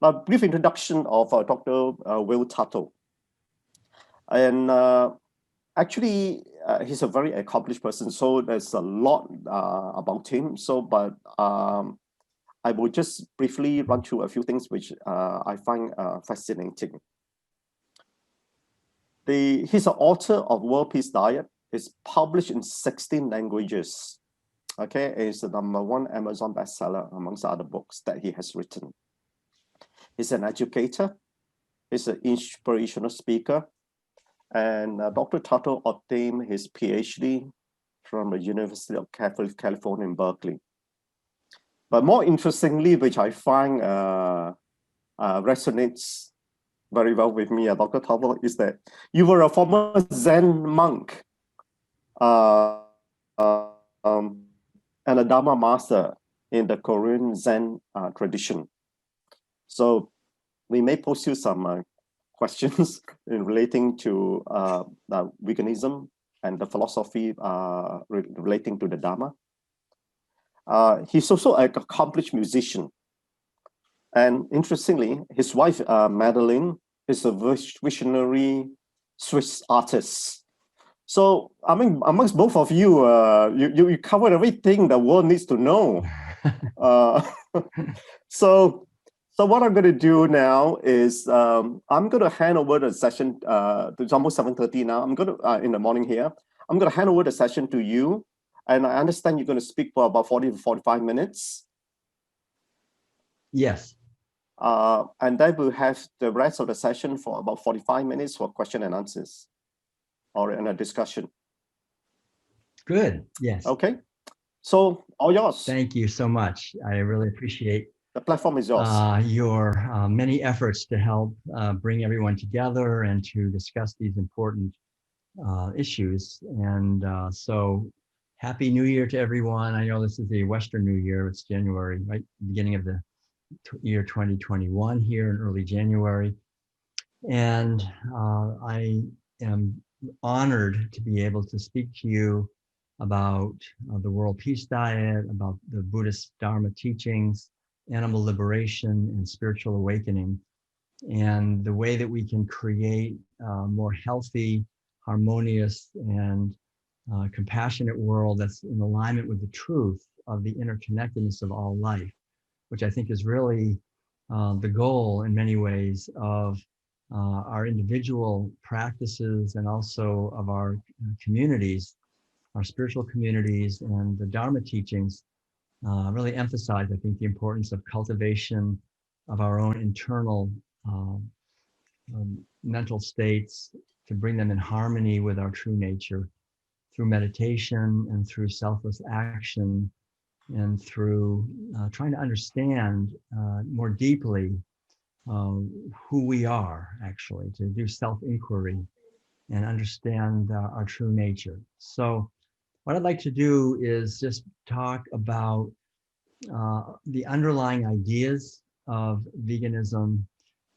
A brief introduction of Dr. Will Tuttle. And actually, he's a very accomplished person, so there's a lot about him. But I will just briefly run through a few things which I find fascinating. He's an author of World Peace Diet. It's published in 16 languages. Okay, it's the #1 Amazon bestseller amongst other books that he has written. He's an educator. He's an inspirational speaker. And Dr. Tuttle obtained his PhD from the University of California in Berkeley. But more interestingly, which I find resonates very well with me, Dr. Tuttle, is that you were a former Zen monk and a Dharma master in the Korean Zen tradition. So we may pose you some questions in relating to veganism and the philosophy relating to the Dharma. He's also an accomplished musician. And interestingly, his wife, Madeline, is a visionary Swiss artist. So, I mean, amongst both of you, you covered everything the world needs to know. So what I'm going to do now is I'm going to hand over the session. It's almost 7:30 now. I'm going to in the morning here. I'm going to hand over the session to you, and I understand you're going to speak for about 40 to 45 minutes. Yes. And then we'll have the rest of the session for about 45 minutes for question and answers, or in a discussion. Good. Yes. Okay. So all yours. Thank you so much. I really appreciate the platform is yours. Your many efforts to help bring everyone together and to discuss these important issues. And so Happy New Year to everyone. I know this is the Western New Year. It's January, right? Beginning of the year 2021 here in early January. And I am honored to be able to speak to you about the World Peace Diet, about the Buddhist Dharma teachings, animal liberation, and spiritual awakening, and the way that we can create a more healthy, harmonious, and compassionate world that's in alignment with the truth of the interconnectedness of all life, which I think is really the goal in many ways of our individual practices and also of our communities, our spiritual communities, and the Dharma teachings really emphasize, I think, the importance of cultivation of our own internal mental states to bring them in harmony with our true nature through meditation and through selfless action and through trying to understand more deeply who we are, actually, to do self-inquiry and understand our true nature. So what I'd like to do is just talk about the underlying ideas of veganism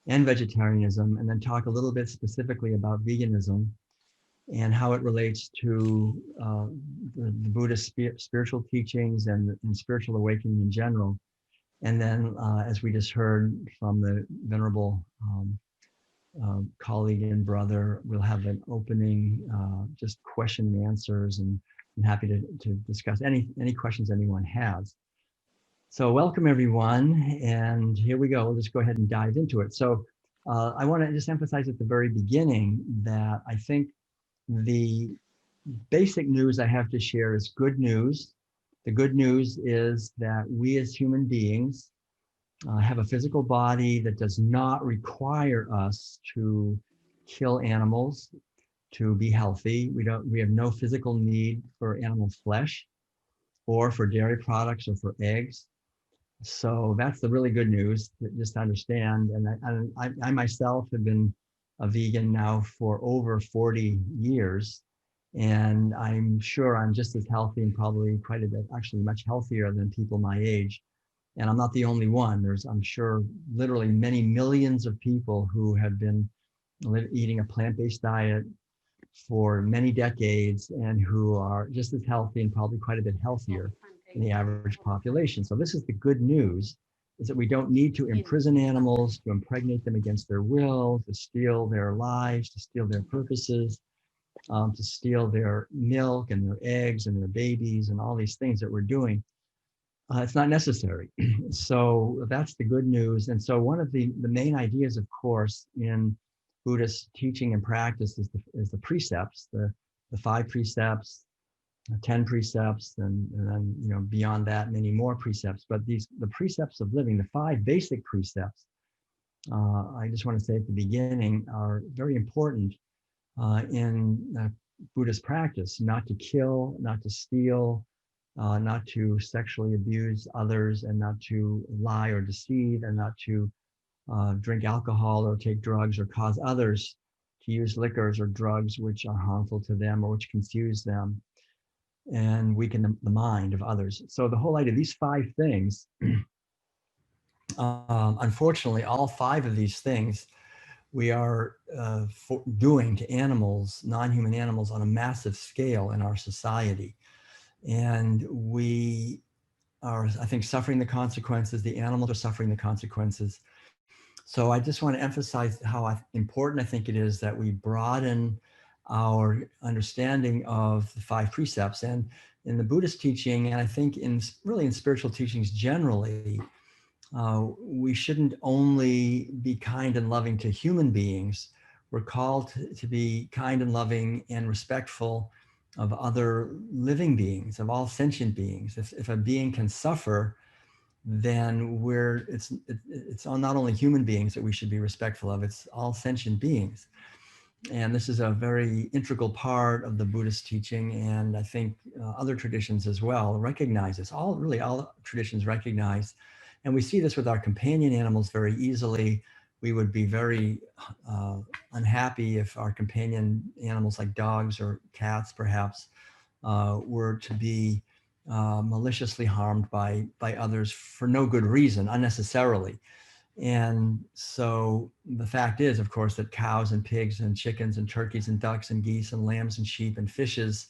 and vegetarianism, and then talk a little bit specifically about veganism and how it relates to the Buddhist spiritual teachings and spiritual awakening in general. And then, as we just heard from the venerable colleague and brother, we'll have an opening just question and answers, and I'm happy to discuss any questions anyone has. So welcome everyone, and here we go. We'll just go ahead and dive into it. So I want to just emphasize at the very beginning that I think the basic news I have to share is good news. The good news is that we as human beings have a physical body that does not require us to kill animals to be healthy. We have no physical need for animal flesh or for dairy products or for eggs. So that's the really good news, just to understand. And I myself have been a vegan now for over 40 years. And I'm sure I'm just as healthy and probably quite a bit, actually much healthier than people my age. And I'm not the only one. There's, I'm sure, literally many millions of people who have been eating a plant-based diet for many decades and who are just as healthy and probably quite a bit healthier than the average population. So this is the good news. is that we don't need to imprison animals, to impregnate them against their will, to steal their lives, to steal their purposes, to steal their milk and their eggs and their babies and all these things that we're doing. It's not necessary. So that's the good news. And so one of the main ideas, of course, in Buddhist teaching and practice is the precepts, the 5 precepts, 10 precepts, and then, you know, beyond that, many more precepts. But the precepts of living, the 5 basic precepts, I just want to say at the beginning, are very important in Buddhist practice: not to kill, not to steal, not to sexually abuse others, and not to lie or deceive, and not to drink alcohol or take drugs or cause others to use liquors or drugs which are harmful to them or which confuse them and weaken the mind of others. So the whole idea, these 5 things, unfortunately, all 5 of these things we are doing to animals, non-human animals, on a massive scale in our society. And we are, I think, suffering the consequences. The animals are suffering the consequences. So I just want to emphasize how important I think it is that we broaden our understanding of the 5 precepts. And in the Buddhist teaching, and I think really in spiritual teachings generally, we shouldn't only be kind and loving to human beings. We're called to be kind and loving and respectful of other living beings, of all sentient beings. If a being can suffer, then it's not only human beings that we should be respectful of, it's all sentient beings. And this is a very integral part of the Buddhist teaching, and I think other traditions as well recognize this. All traditions recognize, and we see this with our companion animals very easily. We would be very unhappy if our companion animals like dogs or cats perhaps were to be maliciously harmed by others for no good reason, unnecessarily. And so the fact is, of course, that cows and pigs and chickens and turkeys and ducks and geese and lambs and sheep and fishes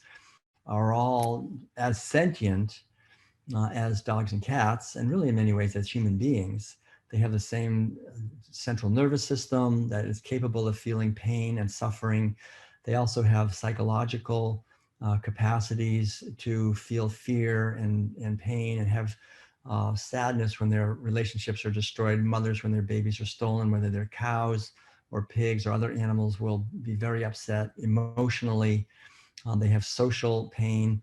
are all as sentient as dogs and cats, and really in many ways as human beings. They have the same central nervous system that is capable of feeling pain and suffering. They also have psychological capacities to feel fear and pain, and have sadness when their relationships are destroyed, mothers when their babies are stolen, whether they're cows or pigs or other animals will be very upset emotionally. They have social pain,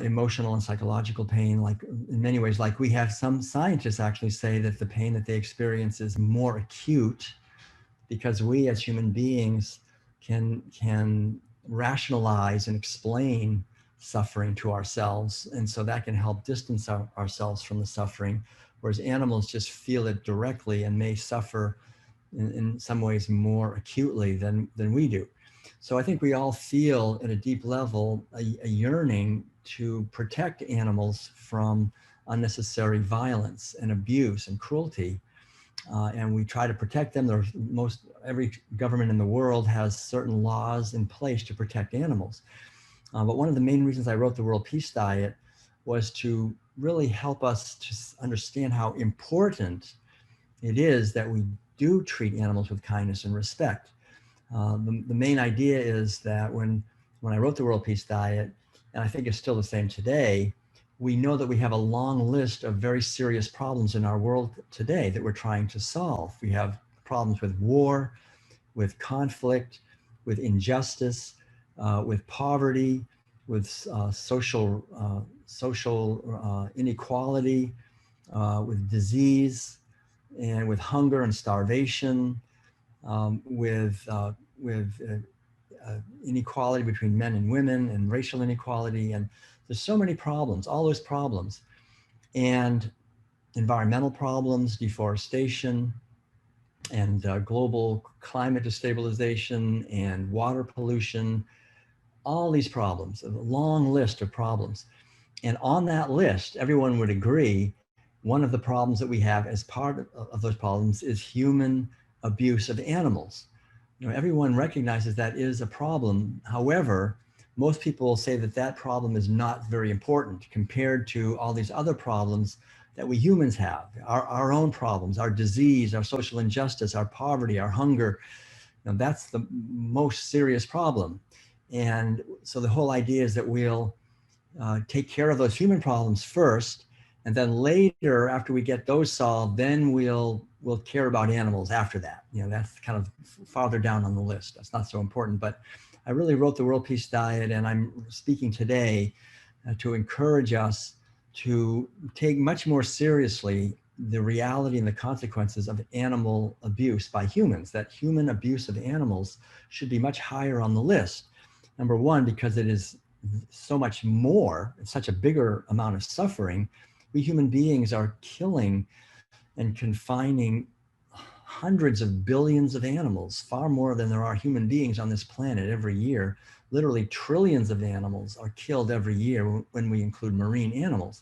emotional and psychological pain, like in many ways, like we have. Some scientists actually say that the pain that they experience is more acute because we as human beings can rationalize and explain suffering to ourselves. And so that can help distance ourselves from the suffering, whereas animals just feel it directly and may suffer in some ways more acutely than we do. So I think we all feel at a deep level a yearning to protect animals from unnecessary violence and abuse and cruelty. And we try to protect them. Every government in the world has certain laws in place to protect animals. But one of the main reasons I wrote the World Peace Diet was to really help us to understand how important it is that we do treat animals with kindness and respect. The main idea is that when I wrote the World Peace Diet, and I think it's still the same today, we know that we have a long list of very serious problems in our world today that we're trying to solve. We have problems with war, with conflict, with injustice, with poverty, with social inequality, with disease, and with hunger and starvation, with inequality between men and women, and racial inequality. And there's so many problems, all those problems, and environmental problems, deforestation, and global climate destabilization, and water pollution, all these problems, a long list of problems. And on that list, everyone would agree, one of the problems that we have as part of those problems is human abuse of animals. You know, everyone recognizes that is a problem. However, most people say that that problem is not very important compared to all these other problems that we humans have, our own problems, our disease, our social injustice, our poverty, our hunger. That's the most serious problem. And so the whole idea is that we'll take care of those human problems first, and then later, after we get those solved, then we'll care about animals after that. That's kind of farther down on the list. That's not so important. But I really wrote the World Peace Diet, and I'm speaking today to encourage us to take much more seriously the reality and the consequences of animal abuse by humans, that human abuse of animals should be much higher on the list. Number one, because it is so much more, it's such a bigger amount of suffering. We human beings are killing and confining hundreds of billions of animals, far more than there are human beings on this planet every year. Literally trillions of animals are killed every year when we include marine animals.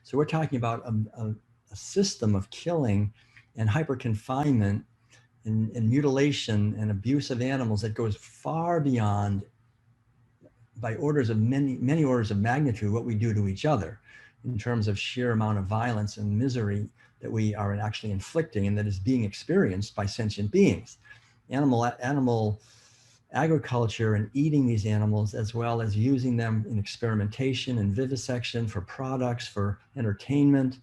So we're talking about a system of killing and hyper confinement and mutilation and abuse of animals that goes far beyond, by orders of many orders of magnitude, what we do to each other in terms of sheer amount of violence and misery that we are actually inflicting and that is being experienced by sentient beings. Animal agriculture and eating these animals, as well as using them in experimentation and vivisection for products, for entertainment.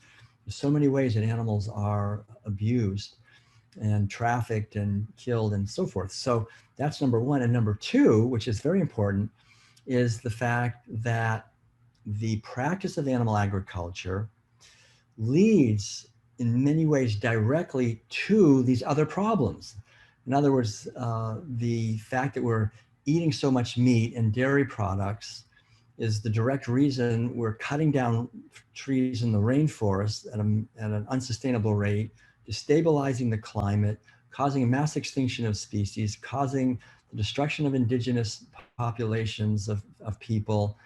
There's so many ways that animals are abused and trafficked and killed and so forth. So that's number one. And number two, which is very important, is the fact that the practice of animal agriculture leads in many ways directly to these other problems. In other words, the fact that we're eating so much meat and dairy products is the direct reason we're cutting down trees in the rainforest at an unsustainable rate, destabilizing the climate, causing a mass extinction of species, causing the destruction of indigenous populations of people,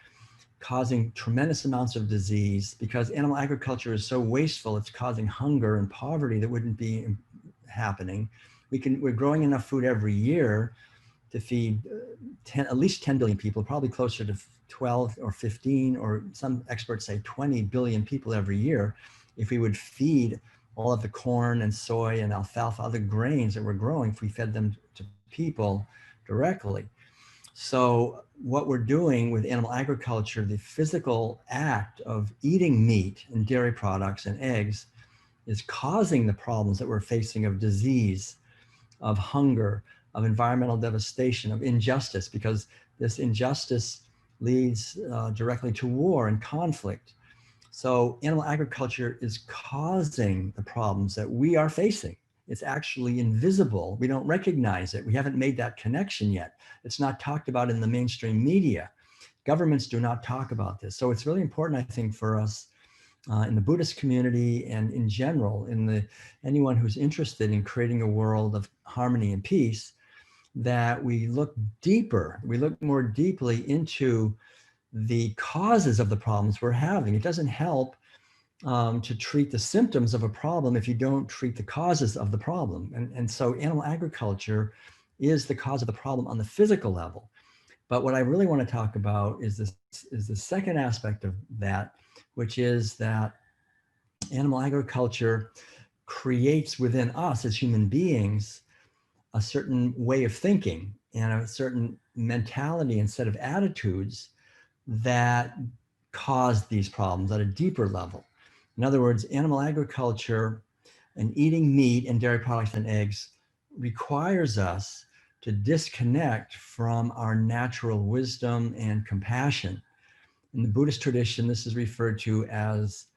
causing tremendous amounts of disease, because animal agriculture is so wasteful. It's causing hunger and poverty that wouldn't be happening. We're growing enough food every year to feed at least 10 billion people, probably closer to 12 or 15, or some experts say 20 billion people every year, if we would feed all of the corn and soy and alfalfa, other grains that we're growing, if we fed them to people directly. So what we're doing with animal agriculture, the physical act of eating meat and dairy products and eggs, is causing the problems that we're facing of disease, of hunger, of environmental devastation, of injustice, because this injustice leads directly to war and conflict. So animal agriculture is causing the problems that we are facing. It's actually invisible. We don't recognize it. We haven't made that connection yet. It's not talked about in the mainstream media. Governments do not talk about this. So it's really important, I think, for us in the Buddhist community and in general, anyone who's interested in creating a world of harmony and peace, that we look deeper, we look more deeply into the causes of the problems we're having. It doesn't help to treat the symptoms of a problem if you don't treat the causes of the problem. And so animal agriculture is the cause of the problem on the physical level. But what I really want to talk about is the second aspect of that, which is that animal agriculture creates within us as human beings a certain way of thinking and a certain mentality and set of attitudes that cause these problems at a deeper level. In other words, animal agriculture and eating meat and dairy products and eggs requires us to disconnect from our natural wisdom and compassion. In the Buddhist tradition, this is referred to as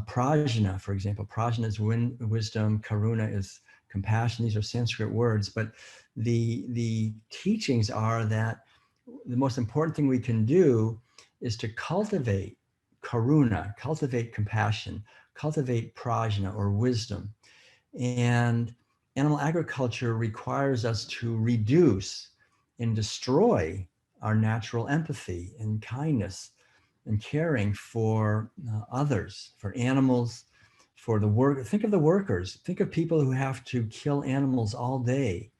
prajna, for example. Prajna is wisdom, karuna is compassion. These are Sanskrit words, but the teachings are that the most important thing we can do is to cultivate karuna, cultivate compassion, cultivate prajna or wisdom. And animal agriculture requires us to reduce and destroy our natural empathy and kindness and caring for others, for animals, for the work. Think of the workers. Think of people who have to kill animals all day.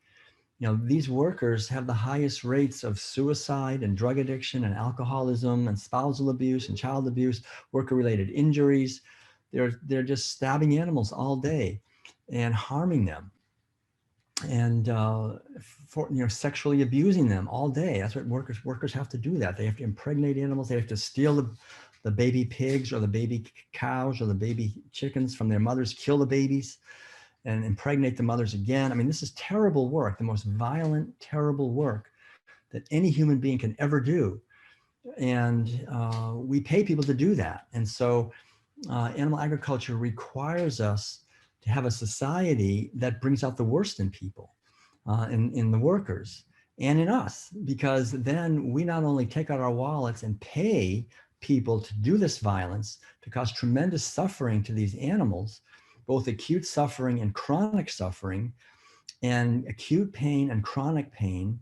These workers have the highest rates of suicide and drug addiction and alcoholism and spousal abuse and child abuse, worker-related injuries. they're just stabbing animals all day and harming them, and sexually abusing them all day. That's what workers have to do. That they have to impregnate animals. They have to steal the baby pigs or the baby cows or the baby chickens from their mothers, kill the babies, and impregnate the mothers again. I mean, this is terrible work, the most violent, terrible work that any human being can ever do. And we pay people to do that. And so animal agriculture requires us to have a society that brings out the worst in people, in the workers and in us, because then we not only take out our wallets and pay people to do this violence, to cause tremendous suffering to these animals, both acute suffering and chronic suffering, and acute pain and chronic pain,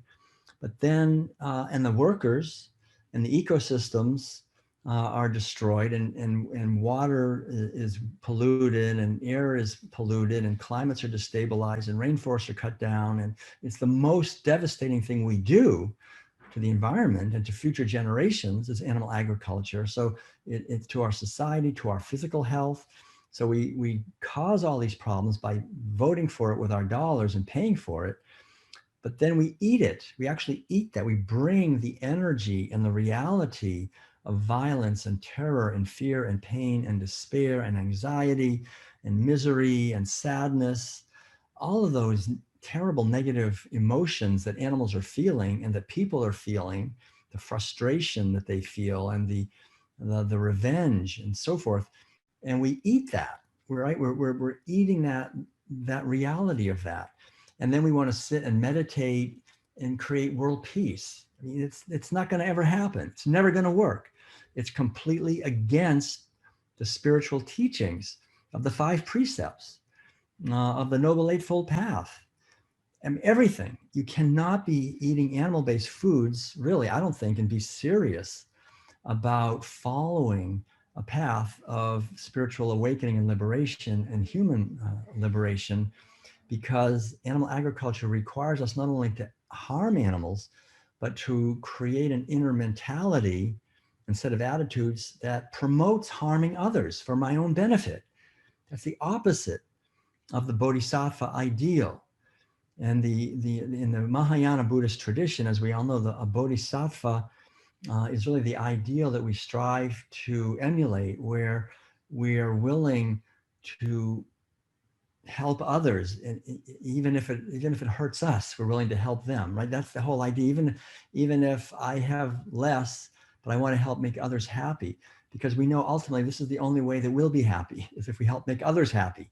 but then, and the workers and the ecosystems are destroyed, and water is polluted, and air is polluted, and climates are destabilized, and rainforests are cut down. And it's the most devastating thing we do to the environment and to future generations is animal agriculture. So it's to our society, to our physical health. So we cause all these problems by voting for it with our dollars and paying for it. But then we eat it. We actually eat that. We bring the energy and the reality of violence and terror and fear and pain and despair and anxiety and misery and sadness, all of those terrible negative emotions that animals are feeling and that people are feeling, the frustration that they feel and the revenge and so forth. And we eat that, right? We're eating that reality of that. And then we want to sit and meditate and create world peace. I mean, it's not going to ever happen. It's never going to work. It's completely against the spiritual teachings of the 5 precepts, of the Noble Eightfold Path. I mean, everything. You cannot be eating animal-based foods, really, I don't think, and be serious about following a path of spiritual awakening and liberation and human liberation, because animal agriculture requires us not only to harm animals, but to create an inner mentality and set of attitudes that promotes harming others for my own benefit. That's the opposite of the bodhisattva ideal. And in the Mahayana Buddhist tradition, as we all know, a bodhisattva is really the ideal that we strive to emulate, where we are willing to help others, and even if it hurts us, we're willing to help them, right? That's the whole idea. Even if I have less, but I want to help make others happy, because we know ultimately this is the only way that we'll be happy, is if we help make others happy.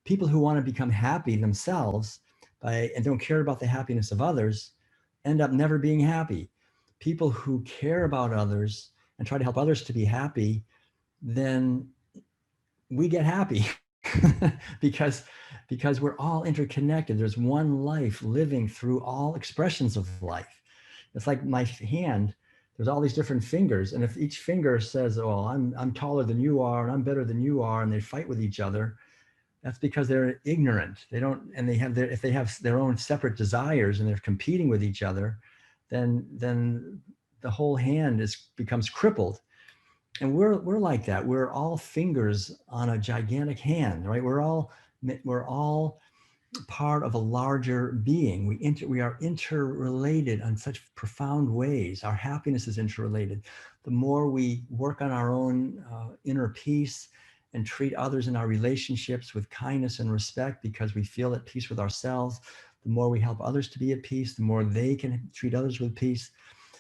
People who want to become happy themselves and don't care about the happiness of others end up never being happy. People who care about others and try to help others to be happy, then we get happy. because we're all interconnected. There's one life living through all expressions of life. It's like my hand, there's all these different fingers, and if each finger says, oh, I'm taller than you are and I'm better than you are, and they fight with each other, that's because they're ignorant. If they have their own separate desires and they're competing with each other, then the whole hand becomes crippled. And we're like that. We're all fingers on a gigantic hand, right? We're all part of a larger being. We are interrelated on such profound ways. Our happiness is interrelated. The more we work on our own inner peace and treat others in our relationships with kindness and respect, because we feel at peace with ourselves, the more we help others to be at peace, the more they can treat others with peace.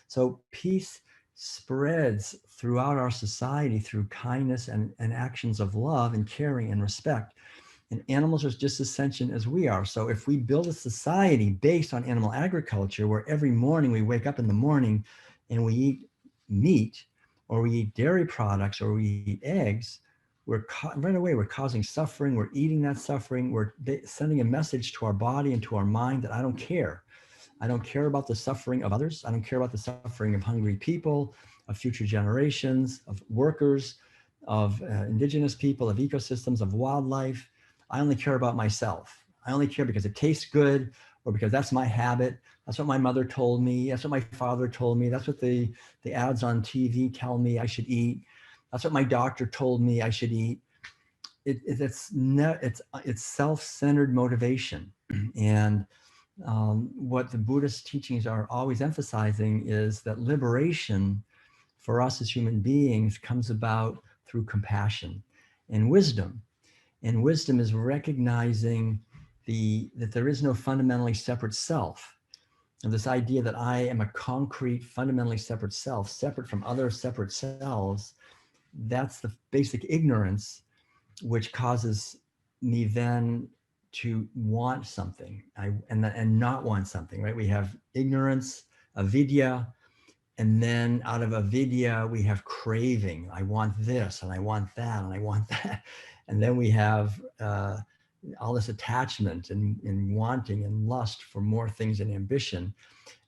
So peace spreads throughout our society through kindness and actions of love and caring and respect. And animals are just as sentient as we are. So if we build a society based on animal agriculture, where every morning we wake up in the morning and we eat meat, or we eat dairy products, or we eat eggs, right away we're causing suffering. We're eating that suffering. We're sending a message to our body and to our mind that I don't care. I don't care about the suffering of others. I don't care about the suffering of hungry people, of future generations, of workers, of indigenous people, of ecosystems, of wildlife. I only care about myself. I only care because it tastes good, or because that's my habit. That's what my mother told me. That's what my father told me. That's what the ads on TV tell me I should eat. That's what my doctor told me I should eat. it's self-centered motivation. And what the Buddhist teachings are always emphasizing is that liberation for us as human beings comes about through compassion and wisdom. And wisdom is recognizing that there is no fundamentally separate self. And this idea that I am a concrete, fundamentally separate self, separate from other separate selves, that's the basic ignorance which causes me then to want something and not want something, right? We have ignorance, avidya, and then out of avidya, we have craving. I want this, and I want that, and I want that. And then we have all this attachment and wanting and lust for more things and ambition.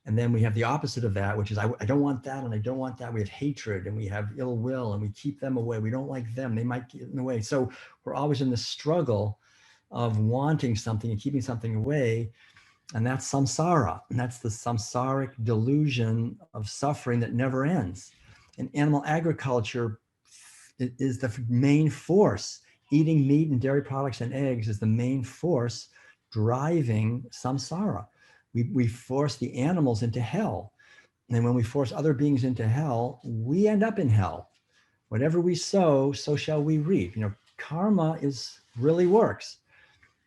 And then we have the opposite of that, which is I don't want that, and I don't want that. We have hatred, and we have ill will, and we keep them away. We don't like them. They might get in the way. So we're always in the struggle of wanting something and keeping something away. And that's samsara. And that's the samsaric delusion of suffering that never ends. And animal agriculture is the main force. Eating meat and dairy products and eggs is the main force driving samsara. We force the animals into hell. And when we force other beings into hell, we end up in hell. Whatever we sow, so shall we reap. Karma really works.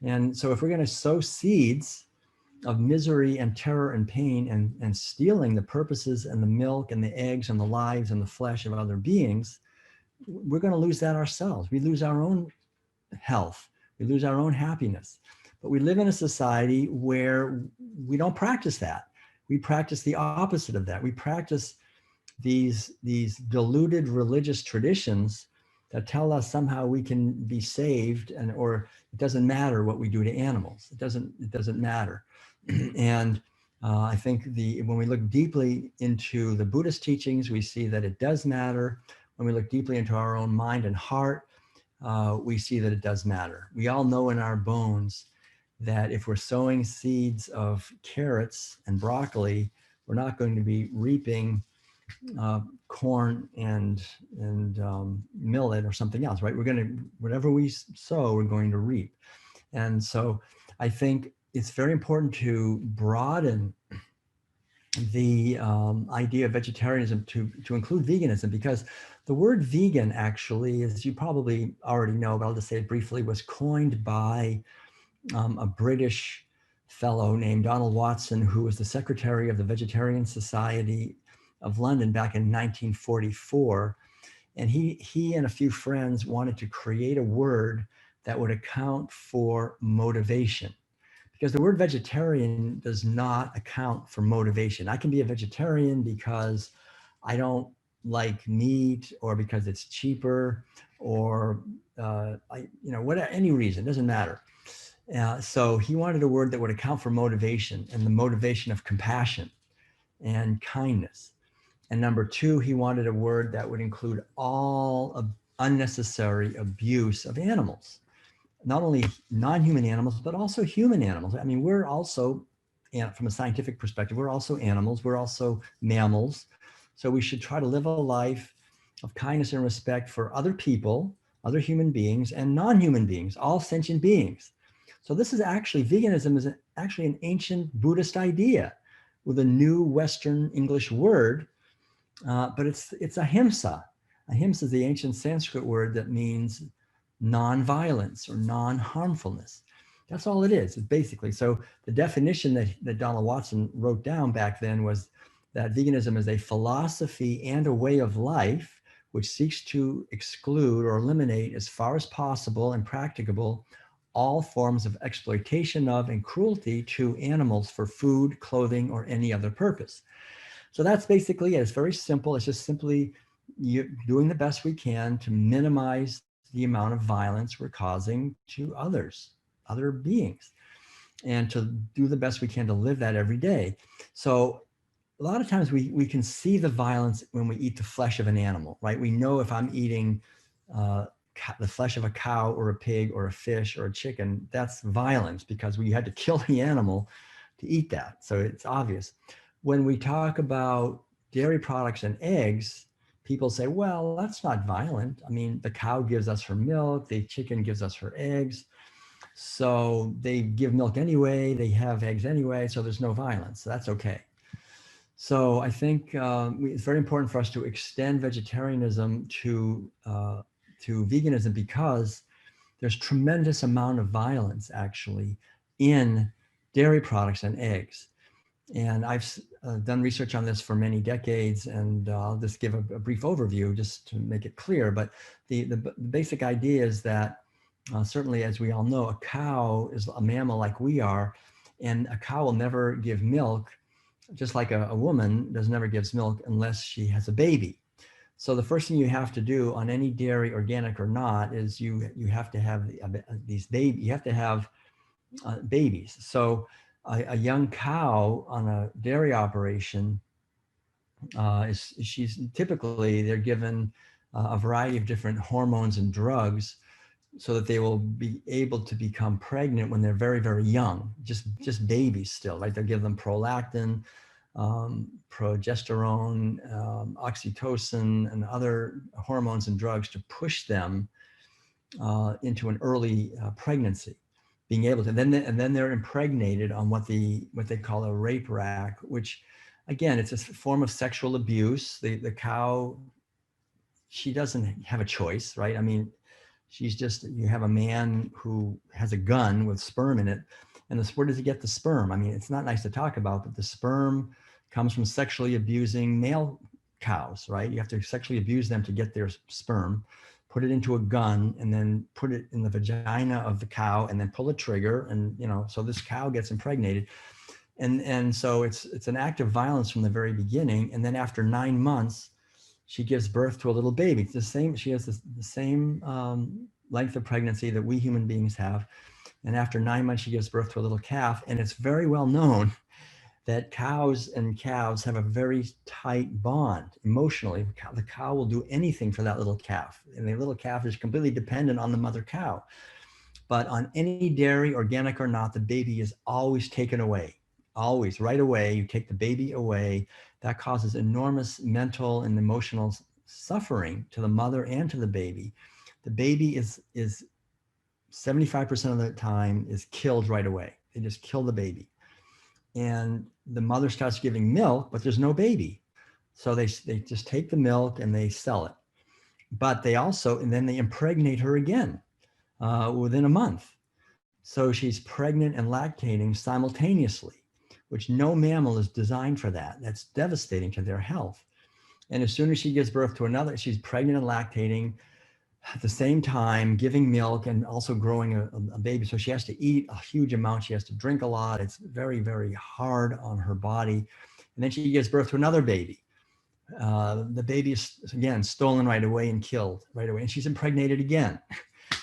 And so if we're going to sow seeds of misery and terror and pain and stealing the purposes and the milk and the eggs and the lives and the flesh of other beings, we're going to lose that ourselves. We lose our own health. We lose our own happiness. But we live in a society where we don't practice that. We practice the opposite of that. We practice these diluted religious traditions that tell us somehow we can be saved, or it doesn't matter what we do to animals. It doesn't matter. And I think when we look deeply into the Buddhist teachings, we see that it does matter. When we look deeply into our own mind and heart, we see that it does matter. We all know in our bones that if we're sowing seeds of carrots and broccoli, we're not going to be reaping corn and millet or something else, right? Whatever we sow, we're going to reap. And so I think it's very important to broaden the idea of vegetarianism to include veganism, because the word vegan actually, as you probably already know, but I'll just say it briefly, was coined by a British fellow named Donald Watson, who was the secretary of the Vegetarian Society of London back in 1944. And he and a few friends wanted to create a word that would account for motivation. Because the word vegetarian does not account for motivation. I can be a vegetarian because I don't like meat, or because it's cheaper, or any reason, it doesn't matter. So he wanted a word that would account for motivation, and the motivation of compassion and kindness. And number two, he wanted a word that would include all unnecessary abuse of animals. Not only non-human animals, but also human animals. I mean, we're also, from a scientific perspective, we're also animals, we're also mammals. So we should try to live a life of kindness and respect for other people, other human beings, and non-human beings, all sentient beings. So this is actually, veganism is actually an ancient Buddhist idea with a new Western English word, but it's ahimsa. Ahimsa is the ancient Sanskrit word that means non-violence or non-harmfulness. That's all it is, basically. So the definition that Donald Watson wrote down back then was that veganism is a philosophy and a way of life which seeks to exclude or eliminate as far as possible and practicable all forms of exploitation of and cruelty to animals for food, clothing, or any other purpose. So that's basically it. It's very simple. It's just simply doing the best we can to minimize the amount of violence we're causing to other beings, and to do the best we can to live that every day. So a lot of times we can see the violence when we eat the flesh of an animal, right? We know if I'm eating the flesh of a cow or a pig or a fish or a chicken, that's violence because we had to kill the animal to eat that. So it's obvious. When we talk about dairy products and eggs, people say, well, that's not violent. I mean, the cow gives us her milk, the chicken gives us her eggs. So they give milk anyway, they have eggs anyway, so there's no violence. So that's okay. So I think it's very important for us to extend vegetarianism to veganism, because there's tremendous amount of violence actually in dairy products and eggs. And I've done research on this for many decades, and I'll just give a brief overview just to make it clear. But the basic idea is that certainly, as we all know, a cow is a mammal like we are, and a cow will never give milk, just like a woman never gives milk unless she has a baby. So the first thing you have to do on any dairy, organic or not, is you have to have these babies. You have to have babies. So a young cow on a dairy operation she's typically, they're given a variety of different hormones and drugs so that they will be able to become pregnant when they're very, very young, just babies still, right? They'll give them prolactin, progesterone, oxytocin, and other hormones and drugs to push them into an early pregnancy, being able to, and then they're impregnated on what they call a rape rack, which again, it's a form of sexual abuse. The cow, she doesn't have a choice, right? I mean, you have a man who has a gun with sperm in it, and where does he get the sperm? I mean, it's not nice to talk about, but the sperm comes from sexually abusing male cows, right? You have to sexually abuse them to get their sperm, put it into a gun, and then put it in the vagina of the cow, and then pull a trigger, and so this cow gets impregnated. And so it's an act of violence from the very beginning. And then after 9 months, she gives birth to a little baby. It's the same. She has the same length of pregnancy that we human beings have. And after 9 months, she gives birth to a little calf. And it's very well known that cows and calves have a very tight bond emotionally. The cow will do anything for that little calf. And the little calf is completely dependent on the mother cow. But on any dairy, organic or not, the baby is always taken away. Always, right away, you take the baby away. That causes enormous mental and emotional suffering to the mother and to the baby. The baby is 75% of the time is killed right away. They just kill the baby. And the mother starts giving milk, but there's no baby. So they just take the milk and they sell it. But and then they impregnate her again within a month. So she's pregnant and lactating simultaneously, which no mammal is designed for that. That's devastating to their health. And as soon as she gives birth to another, she's pregnant and lactating at the same time, giving milk and also growing a baby. So she has to eat a huge amount. She has to drink a lot. It's very, very hard on her body. And then she gives birth to another baby. The baby is, again, stolen right away and killed right away. And she's impregnated again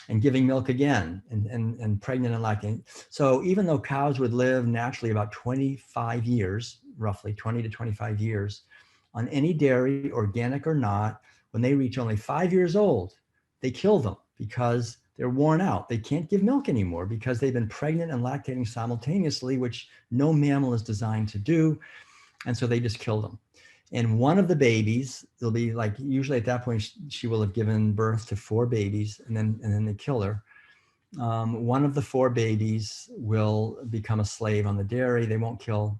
and giving milk again and pregnant and lactating. So even though cows would live naturally about 25 years, roughly 20 to 25 years, on any dairy, organic or not, when they reach only 5 years old, they kill them because they're worn out. They can't give milk anymore because they've been pregnant and lactating simultaneously, which no mammal is designed to do. And so they just kill them. And one of the babies, it'll be like, usually at that point, she will have given birth to 4 babies, and then they kill her. One of the 4 babies will become a slave on the dairy. They won't kill,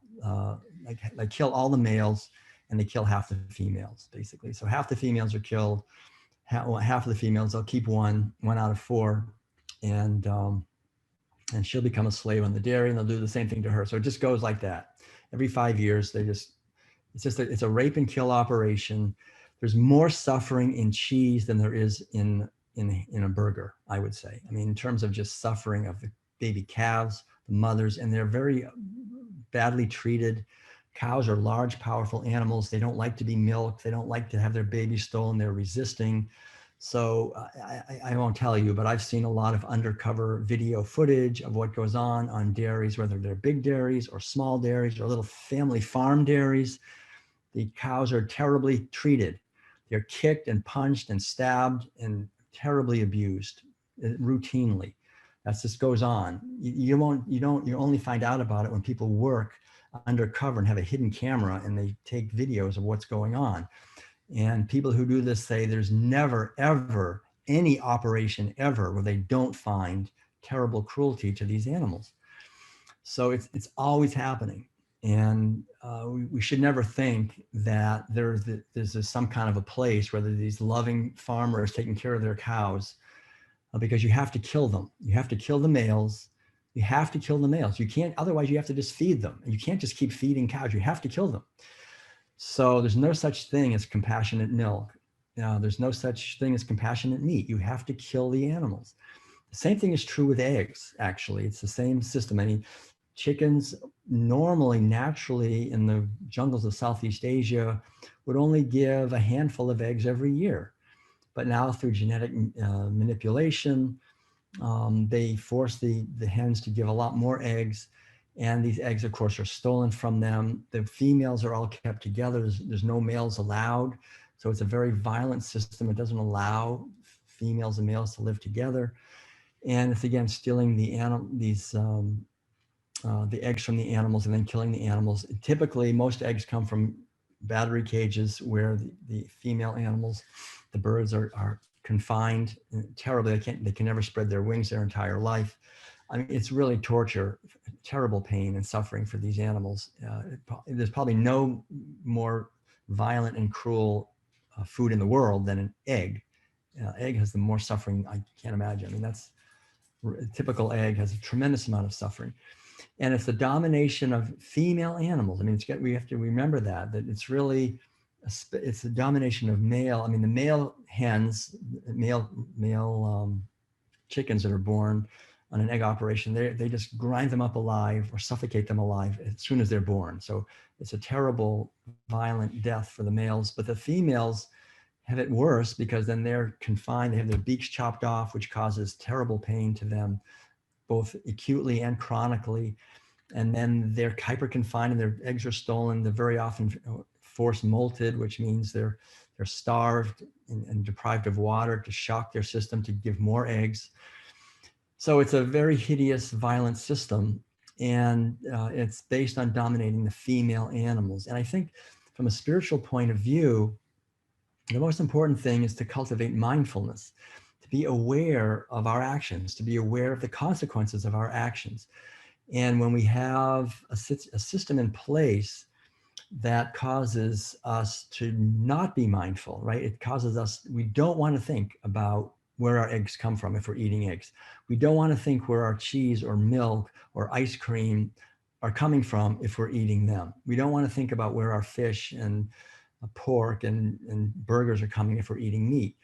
they kill all the males, and they kill half the females, basically. So half the females are killed, half of the females, they'll keep one out of 4, and she'll become a slave on the dairy, and they'll do the same thing to her. So it just goes like that. Every 5 years, it's a rape and kill operation. There's more suffering in cheese than there is in a burger, I would say. I mean, in terms of just suffering of the baby calves, the mothers, and they're very badly treated. Cows are large, powerful animals. They don't like to be milked. They don't like to have their baby stolen. They're resisting. So I won't tell you, but I've seen a lot of undercover video footage of what goes on dairies, whether they're big dairies or small dairies or little family farm dairies. The cows are terribly treated. They're kicked and punched and stabbed and terribly abused routinely. That just goes on. You only find out about it when people work undercover and have a hidden camera and they take videos of what's going on. And people who do this say there's never, ever any operation ever where they don't find terrible cruelty to these animals. So it's always happening. And we should never think that there's some kind of a place where these loving farmers taking care of their cows, because you have to kill them. You have to kill the males. You have to kill the males. You can't, otherwise you have to just feed them. You can't just keep feeding cows. You have to kill them. So there's no such thing as compassionate milk. There's no such thing as compassionate meat. You have to kill the animals. The same thing is true with eggs, actually. It's the same system. I mean, chickens normally, naturally, in the jungles of Southeast Asia would only give a handful of eggs every year. But now through genetic manipulation, they force the hens to give a lot more eggs. And these eggs, of course, are stolen from them. The females are all kept together. There's no males allowed. So it's a very violent system. It doesn't allow females and males to live together. And it's, again, stealing the eggs from the animals and then killing the animals. Typically, most eggs come from battery cages where the female animals, the birds, are confined terribly. They can never spread their wings their entire life. I mean, it's really torture, terrible pain and suffering for these animals. There's probably no more violent and cruel food in the world than an egg. Egg has the more suffering I can't imagine. I mean, a typical egg has a tremendous amount of suffering. And it's the domination of female animals. I mean, we have to remember that it's really, it's the domination of male. I mean, the male hens, male chickens that are born on an egg operation, they just grind them up alive or suffocate them alive as soon as they're born. So it's a terrible, violent death for the males. But the females have it worse because then they're confined. They have their beaks chopped off, which causes terrible pain to them, both acutely and chronically. And then they're hyper confined and their eggs are stolen. They're very often force molted, which means they're starved and deprived of water to shock their system to give more eggs. So it's a very hideous, violent system, and it's based on dominating the female animals. And I think from a spiritual point of view, the most important thing is to cultivate mindfulness, to be aware of our actions, to be aware of the consequences of our actions. And when we have a system in place that causes us to not be mindful, right? It causes us, we don't want to think about where our eggs come from if we're eating eggs. We don't want to think where our cheese or milk or ice cream are coming from if we're eating them. We don't want to think about where our fish and pork and burgers are coming if we're eating meat.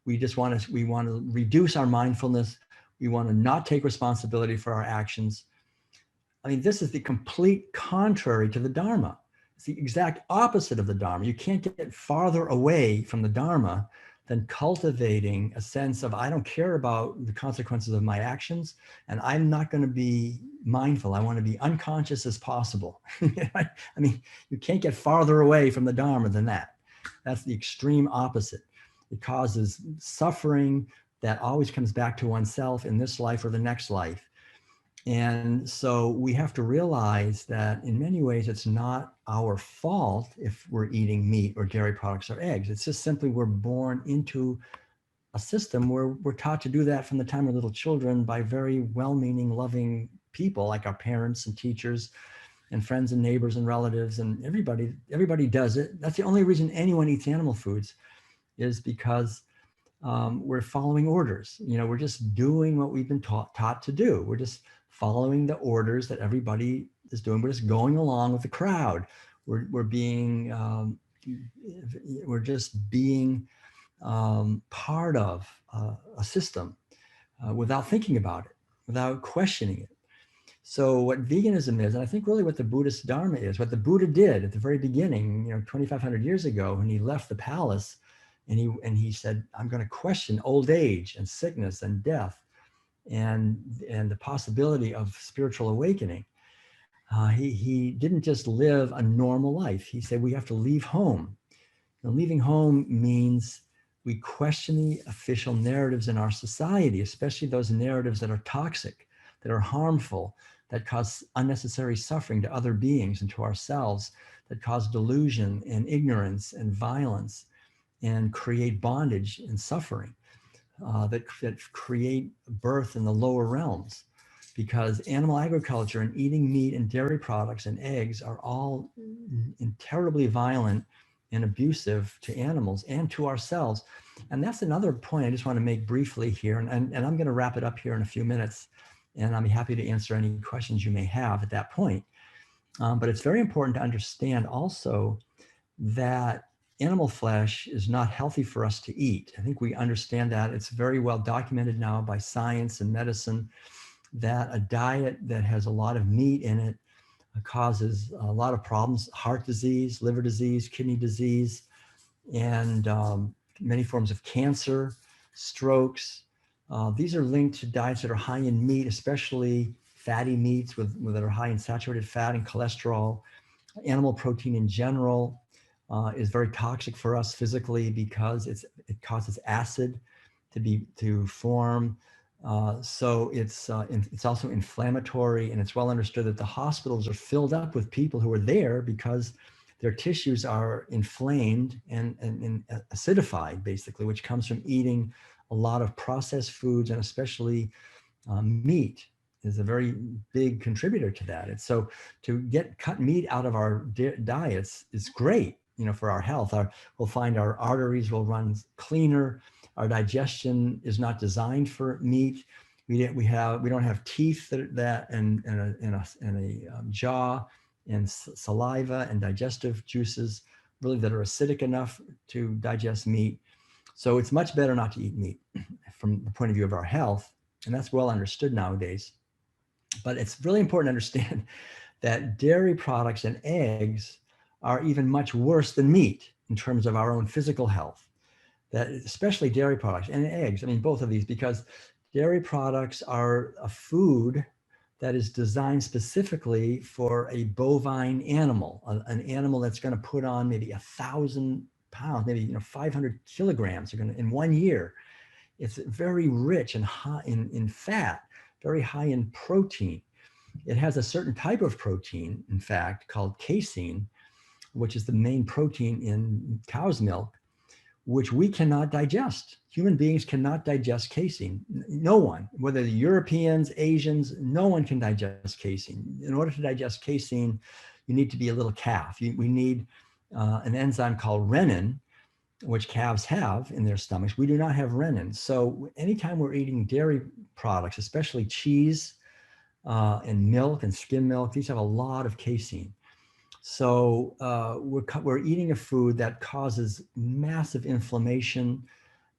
We want to reduce our mindfulness. We want to not take responsibility for our actions. I mean, this is the complete contrary to the Dharma. It's the exact opposite of the Dharma. You can't get farther away from the Dharma than cultivating a sense of, I don't care about the consequences of my actions, and I'm not going to be mindful. I want to be unconscious as possible. I mean, you can't get farther away from the Dharma than that. That's the extreme opposite. It causes suffering that always comes back to oneself in this life or the next life. And so we have to realize that in many ways, it's not our fault if we're eating meat or dairy products or eggs. It's just simply we're born into a system where we're taught to do that from the time we're little children by very well-meaning, loving people like our parents and teachers and friends and neighbors and relatives, and everybody does it. That's the only reason anyone eats animal foods, is because we're following orders. You know, we're just doing what we've been taught to do. We're just following the orders that everybody is doing. We're just going along with the crowd. We're just being part of a system without thinking about it, without questioning it. So what veganism is, and I think really what the Buddhist Dharma is, what the Buddha did at the very beginning, 2,500 years ago, when he left the palace, and he said, I'm going to question old age and sickness and death and the possibility of spiritual awakening. He didn't just live a normal life. He said, we have to leave home. Now, leaving home means we question the official narratives in our society, especially those narratives that are toxic, that are harmful, that cause unnecessary suffering to other beings and to ourselves, that cause delusion and ignorance and violence. and create bondage and suffering, that create birth in the lower realms, because animal agriculture and eating meat and dairy products and eggs are all terribly violent and abusive to animals and to ourselves. And that's another point I just want to make briefly here. And I'm going to wrap it up here in a few minutes. And I'll be happy to answer any questions you may have at that point. But it's very important to understand also that animal flesh is not healthy for us to eat. I think we understand that. It's very well documented now by science and medicine that a diet that has a lot of meat in it causes a lot of problems: heart disease, liver disease, kidney disease, and many forms of cancer, strokes. These are linked to diets that are high in meat, especially fatty meats that are high in saturated fat and cholesterol. Animal protein in general is very toxic for us physically because it causes acid to form. So it's also inflammatory, and it's well understood that the hospitals are filled up with people who are there because their tissues are inflamed and acidified, basically, which comes from eating a lot of processed foods, and especially meat is a very big contributor to that. And so to cut meat out of our diets is great, for our health. We'll find our arteries will run cleaner. Our digestion is not designed for meat. We don't have teeth and a jaw and saliva and digestive juices really that are acidic enough to digest meat. So it's much better not to eat meat from the point of view of our health. And that's well understood nowadays. But it's really important to understand that dairy products and eggs are even much worse than meat in terms of our own physical health. That especially dairy products and eggs, both of these, because dairy products are a food that is designed specifically for a bovine animal, an animal that's going to put on maybe 1,000 pounds, maybe 500 kilograms in 1 year. It's very rich and high in fat, very high in protein. It has a certain type of protein, in fact, called casein, which is the main protein in cow's milk, which we cannot digest. Human beings cannot digest casein. No one, whether the Europeans, Asians, no one can digest casein. In order to digest casein, you need to be a little calf. We need an enzyme called renin, which calves have in their stomachs. We do not have renin. So anytime we're eating dairy products, especially cheese and milk and skim milk, these have a lot of casein. So we're eating a food that causes massive inflammation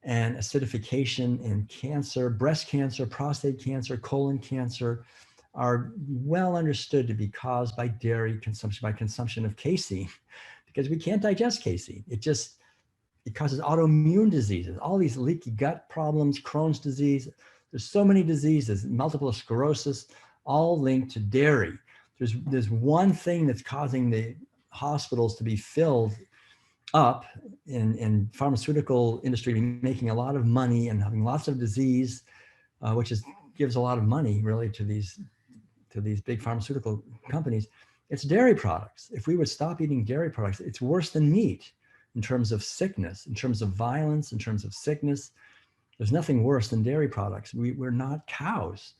and acidification and cancer. Breast cancer, prostate cancer, colon cancer are well understood to be caused by dairy consumption, by consumption of casein, because we can't digest casein. It causes autoimmune diseases, all these leaky gut problems, Crohn's disease. There's so many diseases, multiple sclerosis, all linked to dairy. There's one thing that's causing the hospitals to be filled up in pharmaceutical industry, making a lot of money and having lots of disease, which gives a lot of money really to these big pharmaceutical companies. It's dairy products. If we would stop eating dairy products, it's worse than meat in terms of sickness, in terms of violence, in terms of sickness. There's nothing worse than dairy products. We're not cows.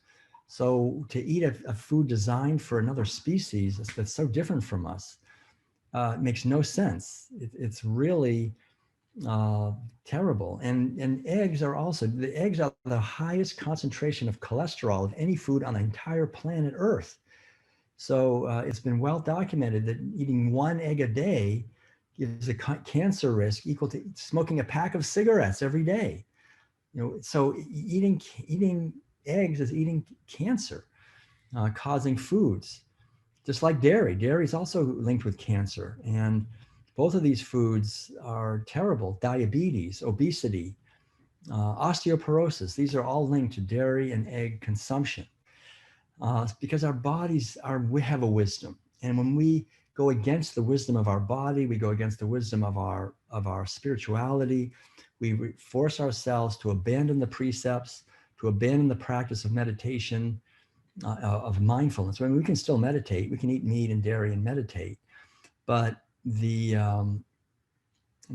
So to eat a food designed for another species that's so different from us makes no sense. It's really terrible. And eggs are the highest concentration of cholesterol of any food on the entire planet Earth. So it's been well documented that eating one egg a day gives a cancer risk equal to smoking a pack of cigarettes every day. So eating eggs is eating cancer causing foods, just like dairy. Dairy is also linked with cancer. And both of these foods are terrible. Diabetes, obesity, osteoporosis, these are all linked to dairy and egg consumption because our bodies we have a wisdom. And when we go against the wisdom of our body, we go against the wisdom of our spirituality, we force ourselves to abandon the precepts, to abandon the practice of meditation, of mindfulness. When we can still meditate, we can eat meat and dairy and meditate, but the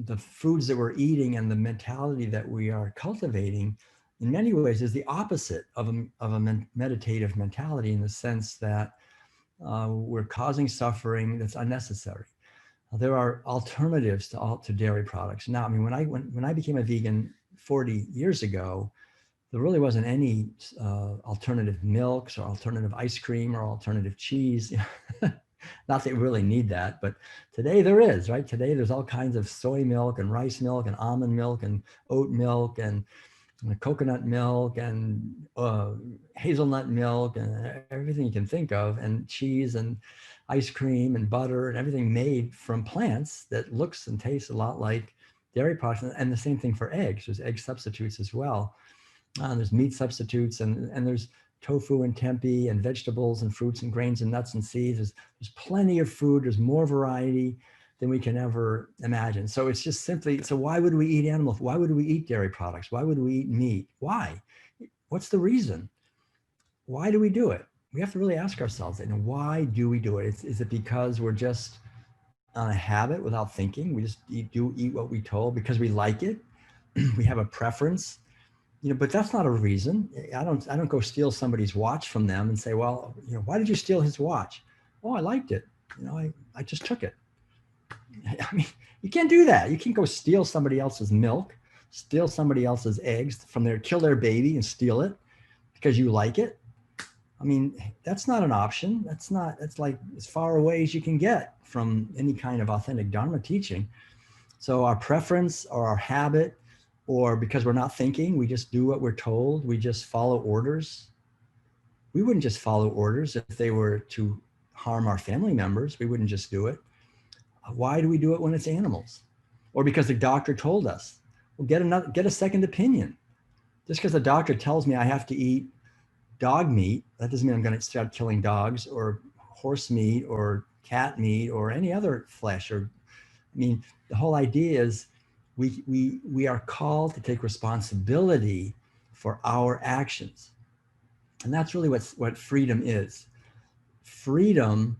the foods that we're eating and the mentality that we are cultivating in many ways is the opposite of a meditative mentality, in the sense that we're causing suffering that's unnecessary. There are alternatives to dairy products. Now, I mean, when I became a vegan 40 years ago, there really wasn't any alternative milks or alternative ice cream or alternative cheese. Not that we really need that, but today there is, right? Today there's all kinds of soy milk and rice milk and almond milk and oat milk and coconut milk and hazelnut milk and everything you can think of, and cheese and ice cream and butter and everything made from plants that looks and tastes a lot like dairy products. And the same thing for eggs. There's egg substitutes as well. There's meat substitutes, and there's tofu and tempeh and vegetables and fruits and grains and nuts and seeds. There's plenty of food. There's more variety than we can ever imagine. So it's just simply, so why would we eat animal? Why would we eat dairy products? Why would we eat meat? Why? What's the reason? Why do we do it? We have to really ask ourselves, and why do we do it? Is it because we're just on a habit without thinking? We just eat what we told because we like it. We have a preference. But that's not a reason. I don't go steal somebody's watch from them and say, well, why did you steal his watch? Oh, I liked it. I just took it. I mean, you can't do that. You can't go steal somebody else's milk, steal somebody else's eggs kill their baby and steal it because you like it. I mean, that's not an option. That's like as far away as you can get from any kind of authentic Dharma teaching. So our preference or our habit, or because we're not thinking, we just do what we're told, we just follow orders. We wouldn't just follow orders if they were to harm our family members. We wouldn't just do it. Why do we do it when it's animals? Or because the doctor told us? Well, get a second opinion. Just because the doctor tells me I have to eat dog meat, that doesn't mean I'm going to start killing dogs, or horse meat or cat meat or any other flesh. The whole idea is we are called to take responsibility for our actions. And that's really what freedom is. Freedom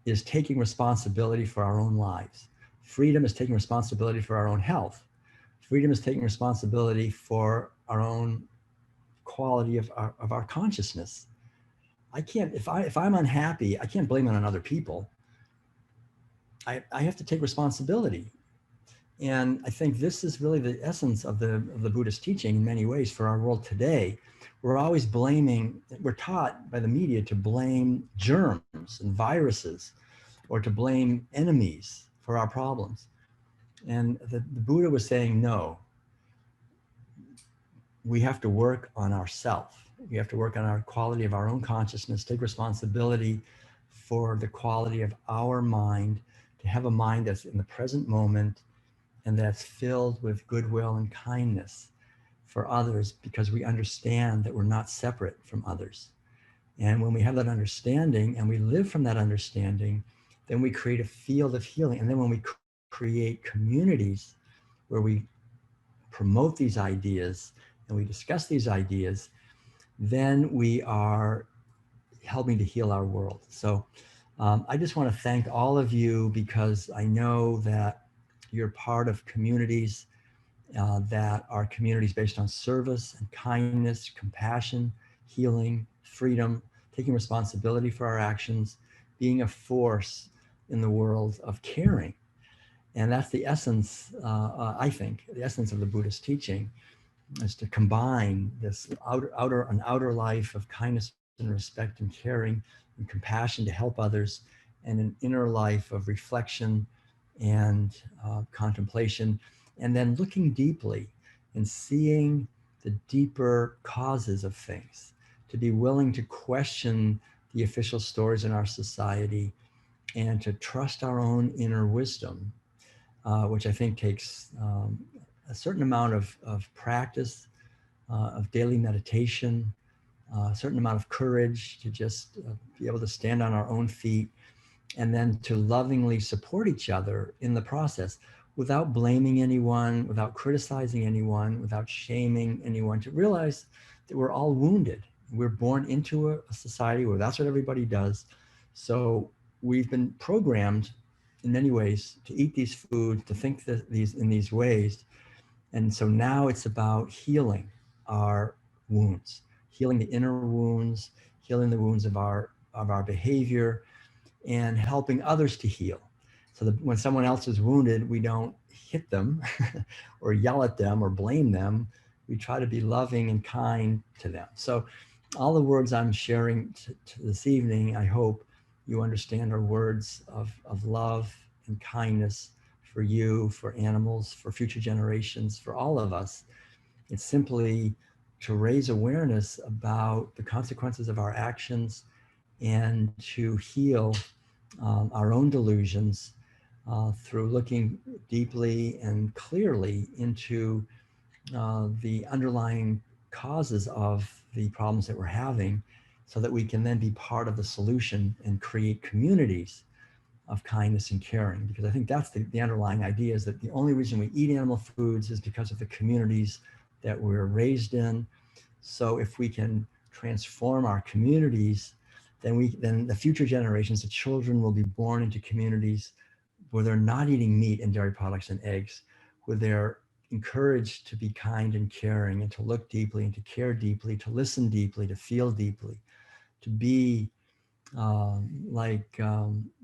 is taking responsibility for our own lives. Freedom is taking responsibility for our own health. Freedom is taking responsibility for our own quality of our consciousness. I can't, if I'm unhappy, I can't blame it on other people. I have to take responsibility. And I think this is really the essence of the Buddhist teaching in many ways for our world today. We're always we're taught by the media to blame germs and viruses, or to blame enemies for our problems. And the Buddha was saying, no, we have to work on ourselves. We have to work on our quality of our own consciousness, take responsibility for the quality of our mind, to have a mind that's in the present moment, and that's filled with goodwill and kindness for others, because we understand that we're not separate from others. And when we have that understanding and we live from that understanding, then we create a field of healing. And then when we create communities where we promote these ideas and we discuss these ideas, then we are helping to heal our world. So I just want to thank all of you, because I know that you're part of communities that are communities based on service and kindness, compassion, healing, freedom, taking responsibility for our actions, being a force in the world of caring. And that's the essence, I think, the essence of the Buddhist teaching, is to combine this outer life of kindness and respect and caring and compassion to help others, and an inner life of reflection and contemplation, and then looking deeply and seeing the deeper causes of things, to be willing to question the official stories in our society, and to trust our own inner wisdom, which I think takes a certain amount of practice, of daily meditation, a certain amount of courage to just be able to stand on our own feet, and then to lovingly support each other in the process, without blaming anyone, without criticizing anyone, without shaming anyone, to realize that we're all wounded. We're born into a society where that's what everybody does. So we've been programmed in many ways to eat these foods, to think in these ways. And so now it's about healing our wounds, healing the inner wounds, healing the wounds of our behavior, and helping others to heal. So that when someone else is wounded, we don't hit them or yell at them or blame them. We try to be loving and kind to them. So all the words I'm sharing this evening, I hope you understand, are words of love and kindness for you, for animals, for future generations, for all of us. It's simply to raise awareness about the consequences of our actions and to heal our own delusions through looking deeply and clearly into the underlying causes of the problems that we're having, so that we can then be part of the solution and create communities of kindness and caring. Because I think that's the underlying idea, is that the only reason we eat animal foods is because of the communities that we're raised in. So if we can transform our communities, then the future generations, the children, will be born into communities where they're not eating meat and dairy products and eggs, where they're encouraged to be kind and caring, and to look deeply and to care deeply, to listen deeply, to feel deeply, to be like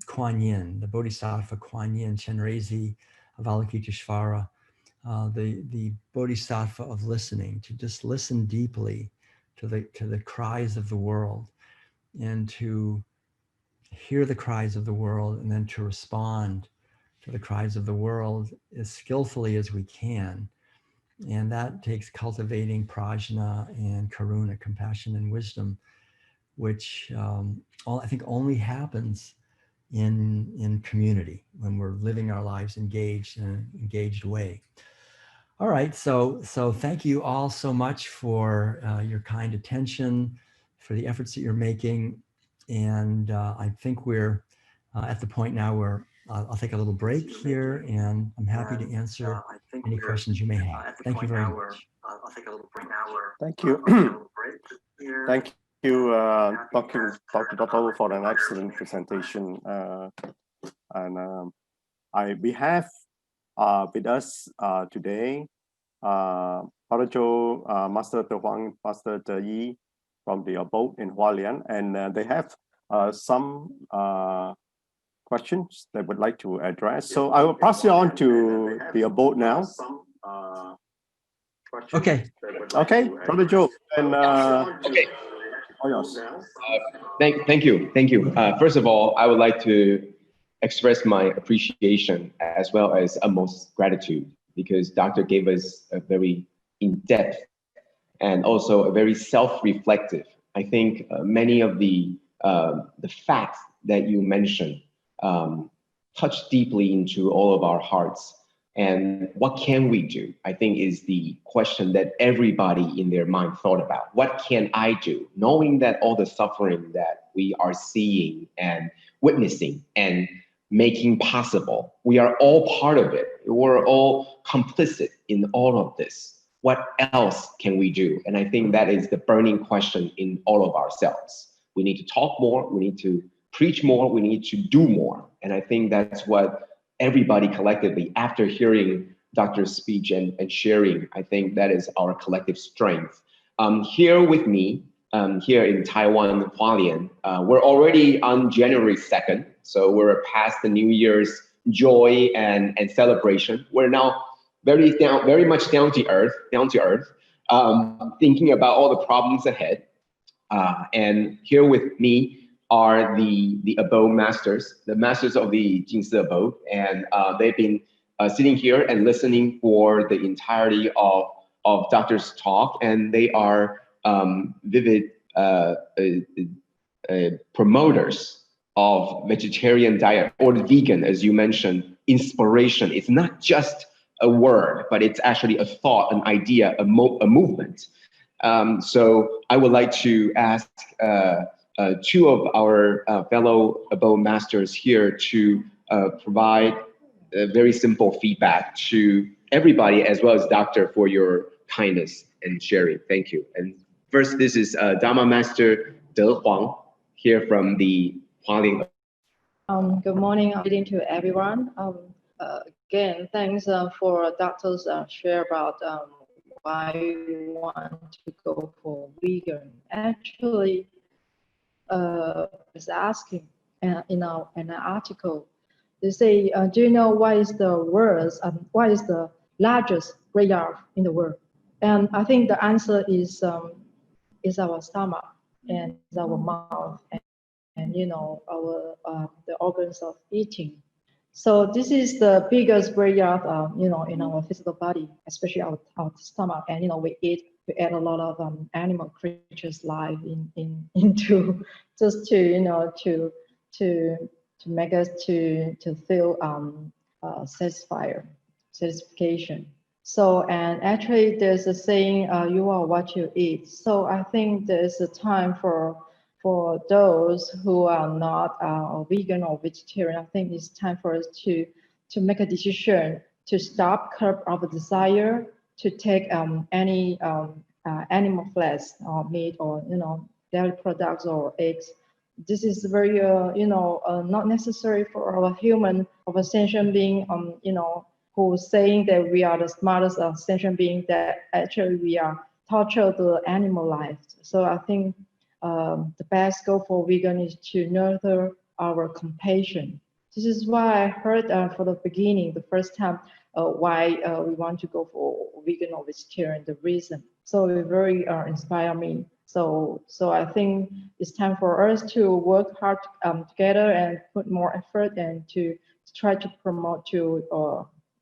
Kuan Yin, the Bodhisattva Kuan Yin, Chenrezig, Avalokiteshvara, the Bodhisattva of listening, to just listen deeply to the cries of the world, and to hear the cries of the world, and then to respond to the cries of the world as skillfully as we can. And that takes cultivating prajna and karuna, compassion and wisdom, which I think only happens in community, when we're living our lives engaged in an engaged way. All right, so thank you all so much for your kind attention, for the efforts that you're making. And I think we're at the point now where I'll take a little break here, and I'm happy to answer any questions you may have. Thank you very much. Thank you. Thank you, Dr. Tuttle, for an excellent presentation. We have with us today Parajo, Master De Huang, Master De Yi from the abode in Hualien, and they have some questions they would like to address. So I will pass you on to the abode now. Okay. Okay, Brother Joe. And okay. Oh, yes. Thank you. First of all, I would like to express my appreciation as well as utmost gratitude, because Doctor gave us a very in-depth and also a very self-reflective. I think many of the facts that you mentioned touch deeply into all of our hearts. And what can we do, I think, is the question that everybody in their mind thought about. What can I do? Knowing that all the suffering that we are seeing and witnessing and making possible, we are all part of it. We're all complicit in all of this. What else can we do? And I think that is the burning question in all of ourselves. We need to talk more. We need to preach more. We need to do more. And I think that's what everybody collectively, after hearing Doctor's speech and sharing, I think that is our collective strength. Here with me, here in Taiwan, Hualien, we're already on January 2nd, so we're past the New Year's joy and celebration. We're now very much down to earth, thinking about all the problems ahead. And here with me are the abode masters, the masters of the Jing abode, and they've been sitting here and listening for the entirety of Doctor's talk, and they are vivid promoters of vegetarian diet or vegan, as you mentioned, inspiration. It's not just a word, but it's actually a thought, an idea, a movement. So I would like to ask two of our fellow abode masters here to provide very simple feedback to everybody, as well as Doctor, for your kindness and sharing. Thank you. And first, this is Dharma Master De Huang, here from the Hualien Good morning, greeting to everyone. Again, thanks for doctors share about why you want to go for vegan. Actually, was asking in an article, they say, do you know what is the largest graveyard in the world? And I think the answer is our stomach and our mouth and you know our the organs of eating. So this is the biggest graveyard, you know, in our physical body, especially our stomach. And you know, we add a lot of animal creatures' life into just to you know to make us to feel satisfaction. So and actually, there's a saying, "You are what you eat." So I think there's a time for those who are not vegan or vegetarian. I think it's time for us to make a decision to stop curb our desire to take any animal flesh or meat or you know dairy products or eggs. This is very you know not necessary for our human of a sentient being you know who's saying that we are the smartest sentient being, that actually we are torture the animal life. So I think the best goal for vegan is to nurture our compassion. This is why I heard for the beginning, the first time, why we want to go for vegan or vegetarian, the reason. So it very inspire me. So I think it's time for us to work hard together and put more effort and to try to promote to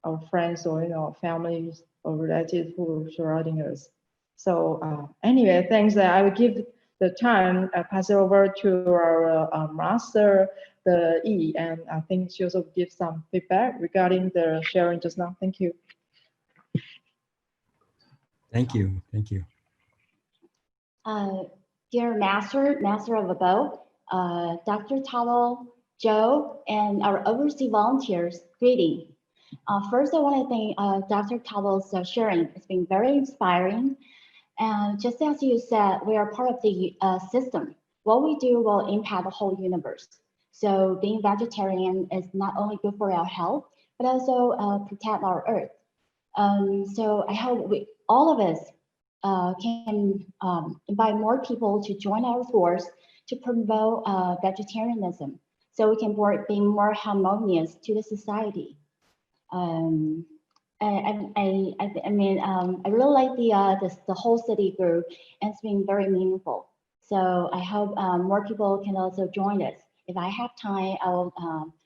our friends or you know families or relatives who are surrounding us. So anyway, thanks. I will give the time, pass it over to our master, the E, and I think she also gives some feedback regarding the sharing just now. Thank you. Thank you. Thank you. Dear Master of Abode, Dr. Tuttle, Joe, and our overseas volunteers, greeting. First, I want to thank Dr. Tuttle's sharing. It's been very inspiring. And just as you said, we are part of the system. What we do will impact the whole universe. So being vegetarian is not only good for our health, but also protect our earth. So I hope all of us can invite more people to join our force to promote vegetarianism, so we can be more harmonious to the society. I mean, I really like the whole city group, and it's been very meaningful. So I hope more people can also join us. If I have time, I will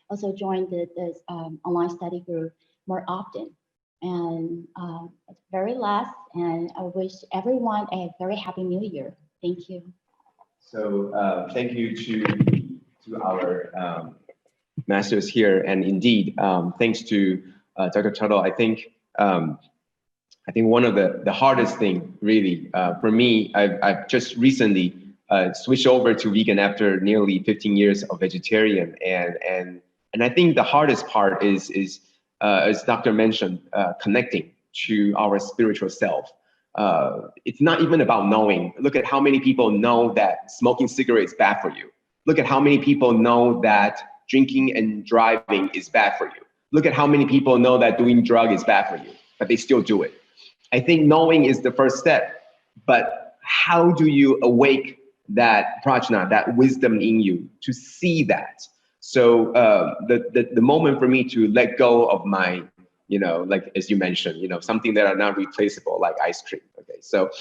also join this online study group more often. And very last, and I wish everyone a very happy New Year. Thank you. So thank you to our masters here, and indeed, thanks to Dr. Tuttle. I think one of the hardest thing really for me, I've just recently switched over to vegan after nearly 15 years of vegetarian, and I think the hardest part is as Dr. mentioned, connecting to our spiritual self. It's not even about knowing. Look at how many people know that smoking cigarettes is bad for you. Look at how many people know that drinking and driving is bad for you. Look at how many people know that doing drug is bad for you, but they still do it. I think knowing is the first step, but how do you awake that prajna, that wisdom in you to see that? So the moment for me to let go of my, like as you mentioned, something that are not replaceable, like ice cream. Okay, so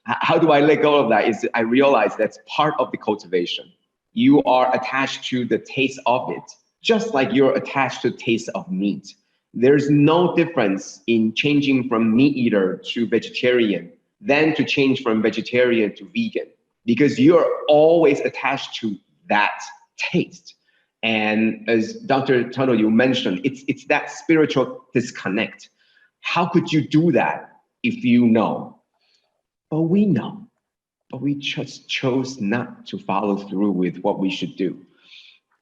how do I let go of that? Is I realize that's part of the cultivation. You are attached to the taste of it, just like you're attached to the taste of meat. There's no difference in changing from meat eater to vegetarian than to change from vegetarian to vegan, because you're always attached to that taste. And as Dr. Tuttle, you mentioned, it's that spiritual disconnect. How could you do that if you know? But we know, but we just chose not to follow through with what we should do.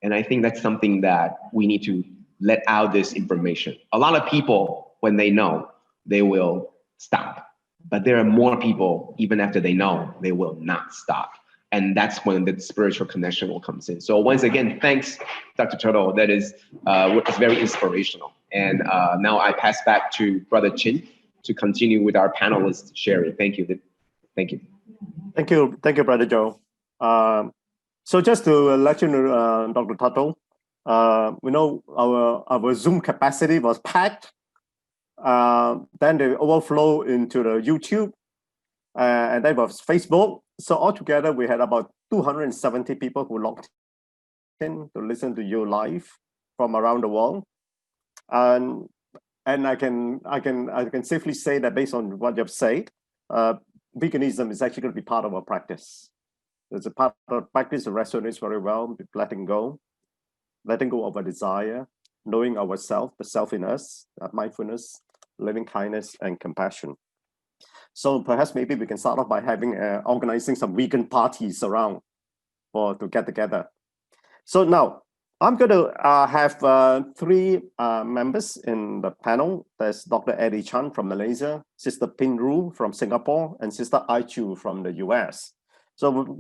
And I think that's something that we need to let out this information. A lot of people, when they know, they will stop. But there are more people, even after they know, they will not stop. And that's when the spiritual connection will come in. So once again, thanks, Dr. Tuttle. That is it's very inspirational. And now I pass back to Brother Chin to continue with our panelists sharing. Thank you. Thank you. Thank you, Brother Joe. So just to let you know, Dr. Tuttle, we know our Zoom capacity was packed. Then they overflow into the YouTube, and then was Facebook. So altogether, we had about 270 people who logged in to listen to you live from around the world. And I can safely say that based on what you've said, veganism is actually going to be part of our practice. There's a part of practice that resonates very well, letting go of a desire, knowing ourselves, the self in us, mindfulness, loving kindness, and compassion. So perhaps maybe we can start off by having organizing some vegan parties around to get together. So now I'm going to have three members in the panel. There's Dr. Eddie Chan from Malaysia, Sister Pin Ru from Singapore, and Sister Ai Chu from the US. So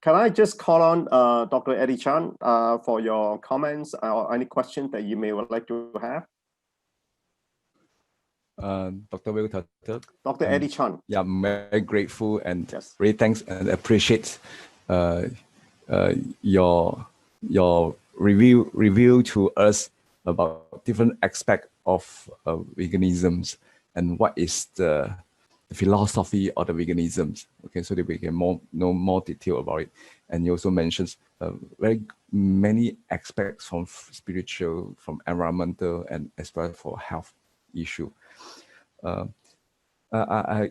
can I just call on Dr. Eddie Chan for your comments or any questions that you may would like to have? Dr. Will Tuttle. Dr. Eddie Chan. Yeah, I'm very grateful and yes, really thanks and appreciate your review to us about different aspects of veganisms and what is the philosophy of the veganisms. Okay, so that we can know more detail about it. And you also mentioned very many aspects from spiritual, from environmental, and as well for health issue. I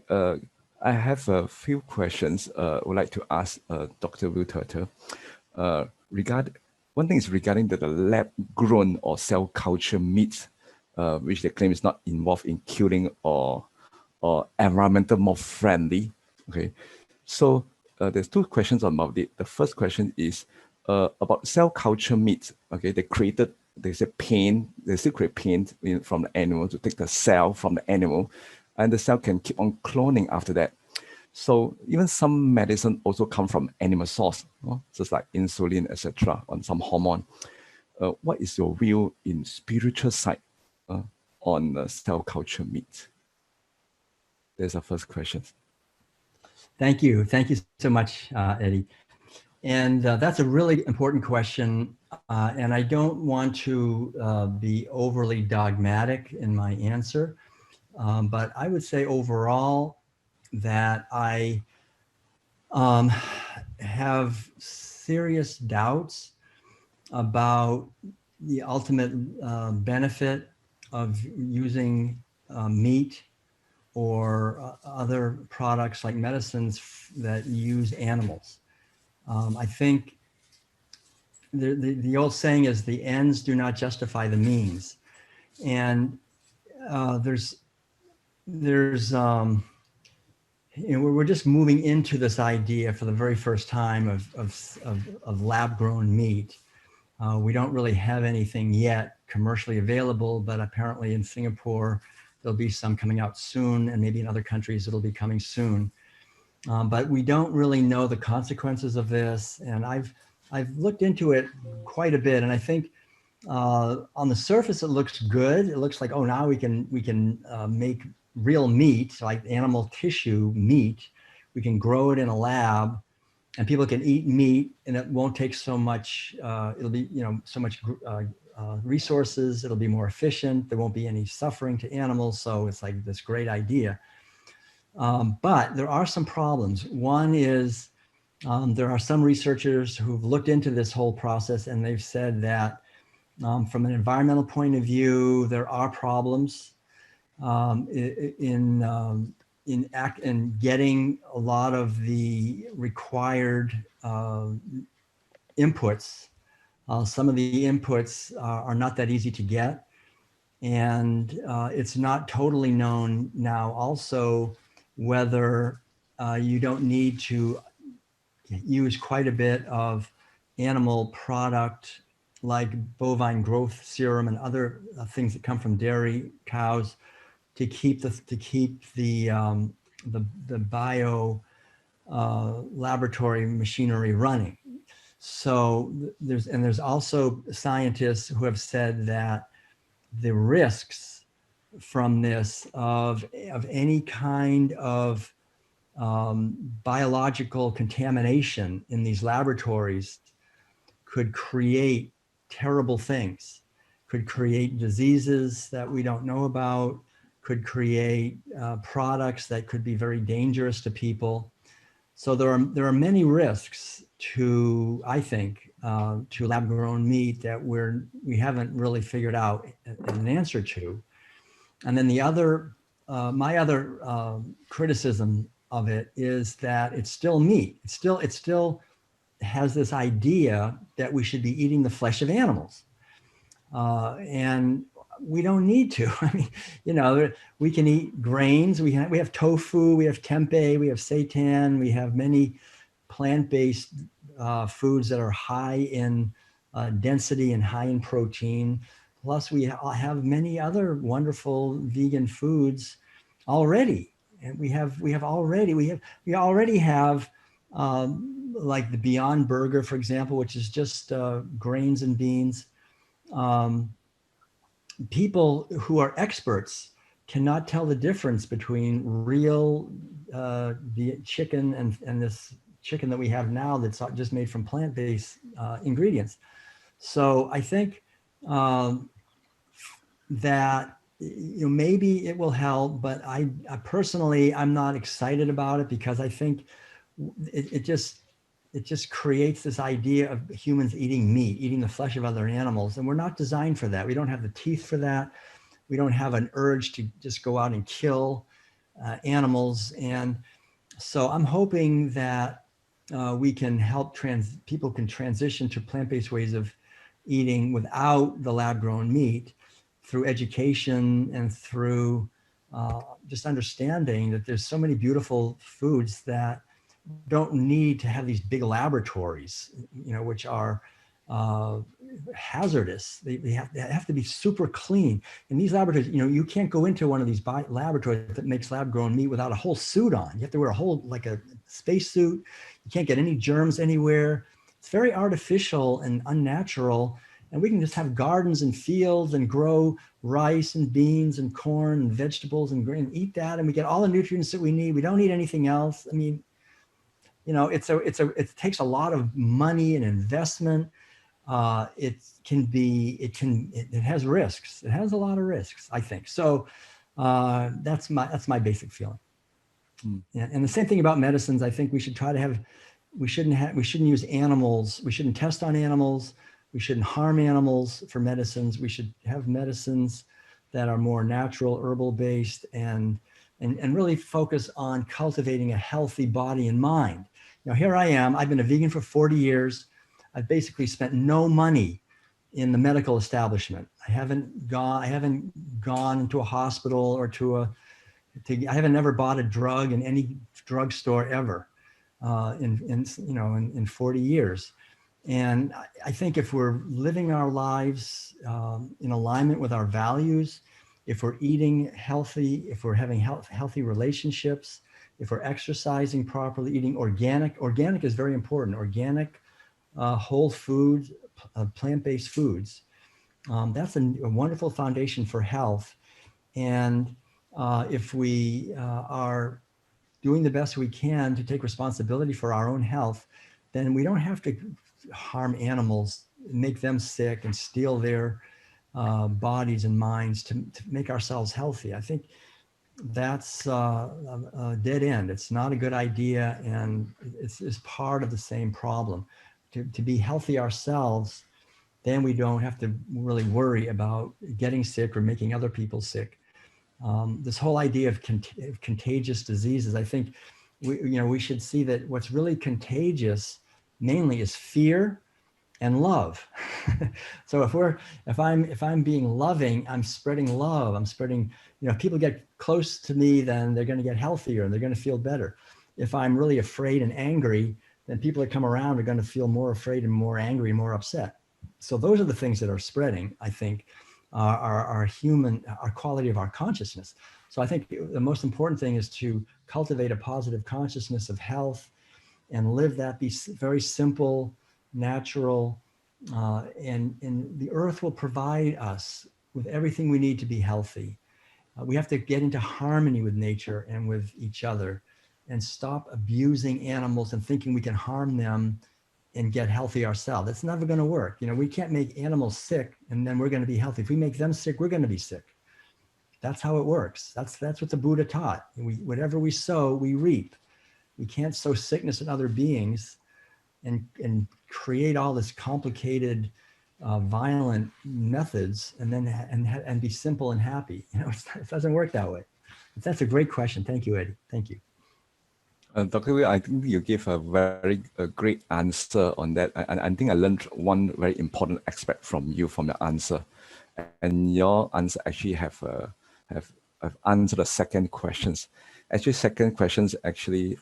have a few questions I would like to ask Dr. Will Tuttle. One thing is regarding the lab-grown or cell culture meat, which they claim is not involved in killing or environmental more friendly. Okay, so there's two questions about it. The first question is about cell culture meat. Okay, they say paint, they still create paint from the animal to take the cell from the animal, and the cell can keep on cloning after that. So even some medicine also come from animal source, just like insulin, etc., on some hormone. What is your view in spiritual side on cell culture meat? There's our first question. Thank you so much, Eddie. And that's a really important question. And I don't want to be overly dogmatic in my answer, but I would say overall that I have serious doubts about the ultimate benefit of using meat or other products like medicines that use animals. I think the old saying is the ends do not justify the means. And we're just moving into this idea for the very first time of lab-grown meat. We don't really have anything yet commercially available, but apparently in Singapore, there'll be some coming out soon, and maybe in other countries it'll be coming soon. But we don't really know the consequences of this. And I've looked into it quite a bit, and I think on the surface it looks good. It looks like, oh, now we can make real meat, like animal tissue meat. We can grow it in a lab, and people can eat meat, and it won't take so much. It'll be so much resources. It'll be more efficient. There won't be any suffering to animals. So it's like this great idea. But there are some problems. One is there are some researchers who've looked into this whole process, and they've said that from an environmental point of view, there are problems in getting a lot of the required inputs. Some of the inputs are not that easy to get, and it's not totally known now also whether you don't need to use quite a bit of animal product like bovine growth serum and other things that come from dairy cows to keep the bio laboratory machinery running. So there's also scientists who have said that the risks from this of any kind of biological contamination in these laboratories could create terrible things, could create diseases that we don't know about, could create products that could be very dangerous to people. So there are many risks to, I think, to lab-grown meat that we haven't really figured out an answer to. And then my other criticism of it is that it's still meat. It still has this idea that we should be eating the flesh of animals, and we don't need to. I mean, you know, we can eat grains. We have tofu, we have tempeh, we have seitan, we have many plant-based foods that are high in density and high in protein. Plus, we have many other wonderful vegan foods already, and we already have like the Beyond Burger, for example, which is just grains and beans. People who are experts cannot tell the difference between real the chicken and this chicken that we have now that's just made from plant-based ingredients. So I think that, you know, maybe it will help, but I personally, I'm not excited about it, because I think it just creates this idea of humans eating meat, eating the flesh of other animals. And we're not designed for that. We don't have the teeth for that. We don't have an urge to just go out and kill animals. And so I'm hoping that we can help people can transition to plant-based ways of eating without the lab-grown meat, through education and through just understanding that there's so many beautiful foods that don't need to have these big laboratories, you know, which are hazardous. They have to be super clean. In these laboratories, you know, you can't go into one of these laboratories that makes lab-grown meat without a whole suit on. You have to wear a whole, like a space suit. You can't get any germs anywhere. It's very artificial and unnatural. And we can just have gardens and fields and grow rice and beans and corn and vegetables and grain, eat that, and we get all the nutrients that we need. We don't need anything else. I mean, you know, it takes a lot of money and investment. It has risks. It has a lot of risks, I think. So that's my basic feeling. And the same thing about medicines. I think we should try to we shouldn't use animals. We shouldn't test on animals. We shouldn't harm animals for medicines. We should have medicines that are more natural, herbal based, and really focus on cultivating a healthy body and mind. Now, here I am. I've been a vegan for 40 years. I've basically spent no money in the medical establishment. I haven't gone into a hospital or I haven't never bought a drug in any drugstore ever in 40 years. And I think if we're living our lives in alignment with our values, if we're eating healthy, if we're having healthy relationships, if we're exercising properly, eating organic is very important. Organic, whole foods, plant-based foods. That's a wonderful foundation for health. And if we are doing the best we can to take responsibility for our own health, then we don't have to harm animals, make them sick, and steal their bodies and minds to make ourselves healthy. I think that's a dead end. It's not a good idea, and it's part of the same problem. To be healthy ourselves, then we don't have to really worry about getting sick or making other people sick. This whole idea of contagious diseases, I think we should see that what's really contagious mainly is fear and love. So if I'm being loving, I'm spreading love. I'm spreading, if people get close to me, then they're going to get healthier and they're going to feel better. If I'm really afraid and angry, then people that come around are going to feel more afraid and more angry and more upset. So those are the things that are spreading, I think, our quality of our consciousness. So I think the most important thing is to cultivate a positive consciousness of health and live that, be very simple, natural, and the earth will provide us with everything we need to be healthy. We have to get into harmony with nature and with each other and stop abusing animals and thinking we can harm them and get healthy ourselves. It's never going to work. You know, we can't make animals sick and then we're going to be healthy. If we make them sick, we're going to be sick. That's how it works. That's what the Buddha taught. Whatever we sow, we reap. We can't sow sickness in other beings and create all this complicated, violent methods and be simple and happy. You know, it doesn't work that way. That's a great question. Thank you, Eddie. Thank you. Dr. Will, I think you gave a very great answer on that. I think I learned one very important aspect from your answer, and your answer actually have answered the second questions. Actually, second questions actually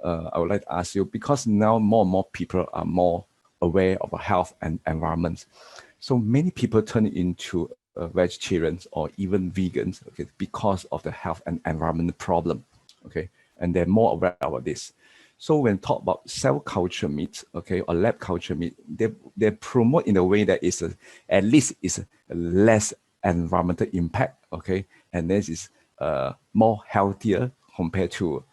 I would like to ask you, because now more and more people are more aware of health and environment. So many people turn into vegetarians or even vegans, okay, because of the health and environment problem, okay, and they're more aware about this. So when talk about cell culture meat, okay, or lab culture meat, they promote in a way that is at least is less environmental impact, okay, and this is more healthier compared to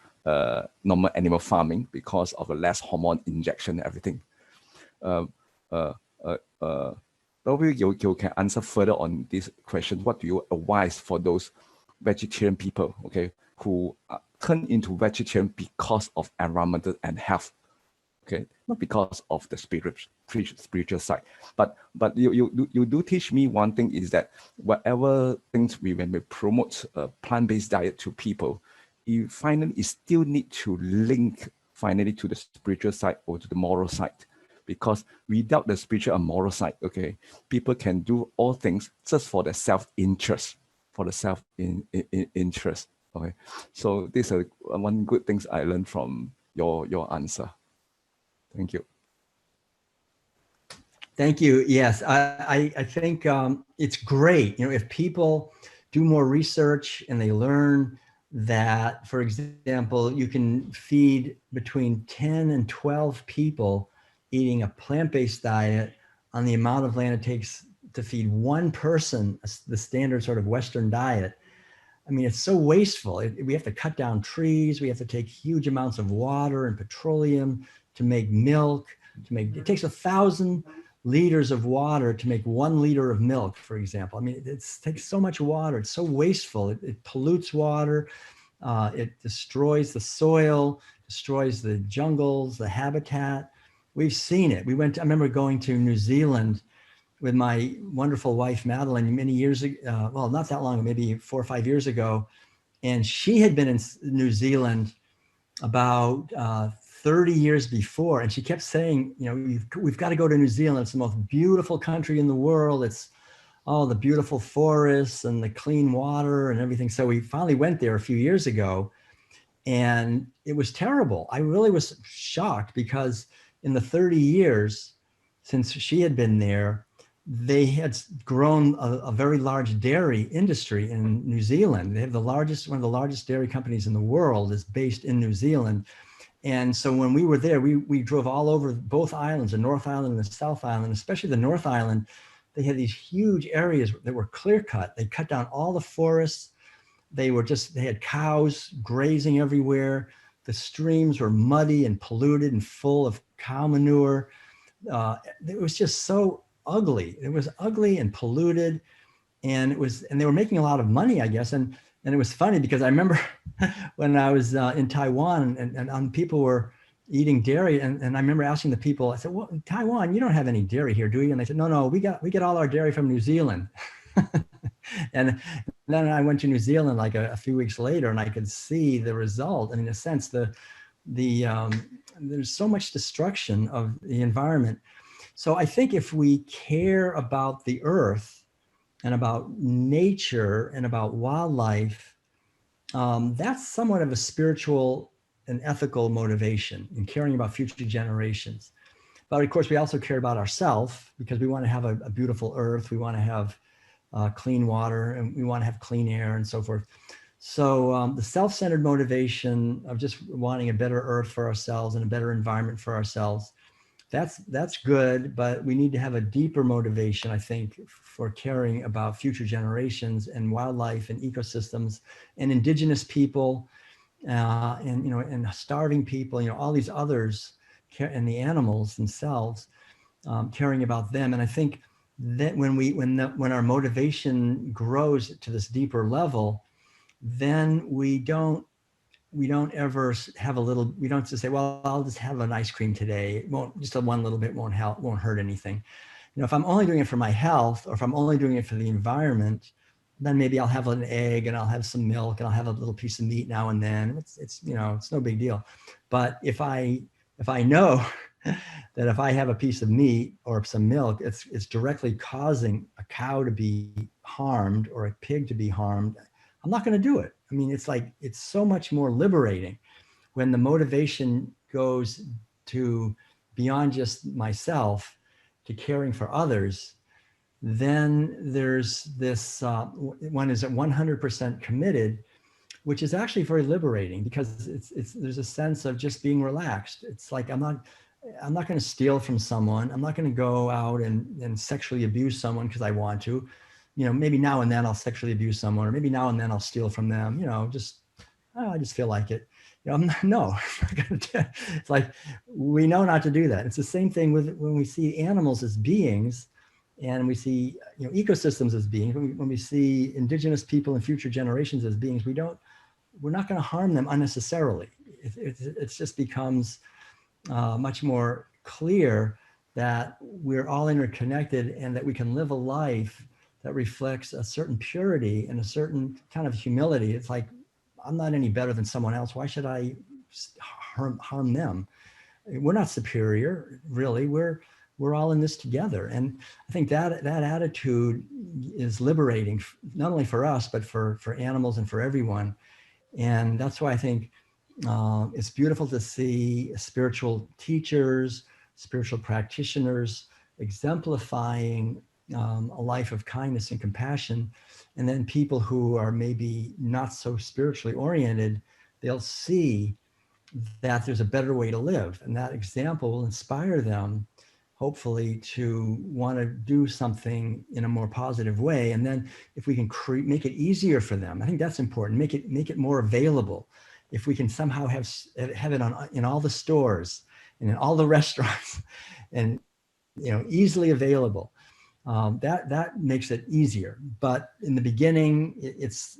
normal animal farming because of a less hormone injection and everything. Maybe you can answer further on this question. What do you advise for those vegetarian people, okay, who turn into vegetarian because of environmental and health, okay, not because of the spiritual side, but you do teach me one thing is that whatever things when we promote a plant-based diet to people, you finally still need to link finally to the spiritual side or to the moral side, because without the spiritual and moral side, okay, people can do all things just for the self-interest, interest. Okay, so these are one good things I learned from your answer. Thank you. Thank you. Yes, I think it's great. You know, if people do more research and they learn that, for example, you can feed between 10 and 12 people eating a plant-based diet on the amount of land it takes to feed one person, the standard sort of Western diet. I mean, it's so wasteful. We have to cut down trees. We have to take huge amounts of water and petroleum to make milk. It takes 1,000 liters of water to make 1 liter of milk, for example. I mean, it takes so much water. It's so wasteful. It pollutes water. It destroys the soil, destroys the jungles, the habitat. We've seen it. I remember going to New Zealand with my wonderful wife, Madeline, many years ago, well, not that long, maybe 4 or 5 years ago. And she had been in New Zealand about 30 years before. And she kept saying, you know, we've got to go to New Zealand. It's the most beautiful country in the world. It's all the beautiful forests and the clean water and everything. So we finally went there a few years ago and it was terrible. I really was shocked because in the 30 years since she had been there, they had grown a very large dairy industry in New Zealand. They have one of the largest dairy companies in the world is based in New Zealand. And so when we were there, we drove all over both islands, the North Island and the South Island, especially the North Island. They had these huge areas that were clear cut. They cut down all the forests. They had cows grazing everywhere. The streams were muddy and polluted and full of cow manure. It was just so ugly. It was ugly and polluted, and they were making a lot of money, I guess. And it was funny because I remember when I was in Taiwan and people were eating dairy, and I remember asking the people, I said, well, Taiwan, you don't have any dairy here, do you? And they said, no, we get all our dairy from New Zealand. And then I went to New Zealand like a few weeks later, and I could see the result. I mean, in a sense, there's so much destruction of the environment. So I think if we care about the earth and about nature and about wildlife, that's somewhat of a spiritual and ethical motivation in caring about future generations. But of course, we also care about ourselves because we want to have a beautiful earth. We want to have clean water and we want to have clean air and so forth. So the self-centered motivation of just wanting a better earth for ourselves and a better environment for ourselves, that's good, but we need to have a deeper motivation, I think, for caring about future generations and wildlife and ecosystems and indigenous people, and and starving people, all these others, and the animals themselves, caring about them. And I think that when our motivation grows to this deeper level, then we don't ever have we don't just say, well, I'll just have an ice cream today. It won't, just one little bit won't hurt anything. If I'm only doing it for my health, or if I'm only doing it for the environment, then maybe I'll have an egg and I'll have some milk and I'll have a little piece of meat now and then. It's no big deal. But if I know that if I have a piece of meat or some milk, it's directly causing a cow to be harmed or a pig to be harmed, I'm not going to do it. I mean, it's so much more liberating when the motivation goes to beyond just myself to caring for others. Then there's this, one is at 100% committed, which is actually very liberating, because there's a sense of just being relaxed. It's like, I'm not going to steal from someone. I'm not going to go out and sexually abuse someone because I want to. Maybe now and then I'll sexually abuse someone, or maybe now and then I'll steal from them. I just feel like it. It's like, we know not to do that. It's the same thing with when we see animals as beings, and we see ecosystems as beings. When we see indigenous people and future generations as beings, we're not going to harm them unnecessarily. It just becomes much more clear that we're all interconnected, and that we can live a life that reflects a certain purity and a certain kind of humility. It's like, I'm not any better than someone else. Why should I harm them? We're not superior, really. We're all in this together. And I think that attitude is liberating, not only for us, but for animals and for everyone. And that's why I think it's beautiful to see spiritual teachers, spiritual practitioners exemplifying a life of kindness and compassion. And then people who are maybe not so spiritually oriented, they'll see that there's a better way to live. And that example will inspire them, hopefully, to want to do something in a more positive way. And then if we can make it easier for them, I think that's important, make it more available. If we can somehow have it in all the stores and in all the restaurants and easily available, that makes it easier. But in the beginning, it's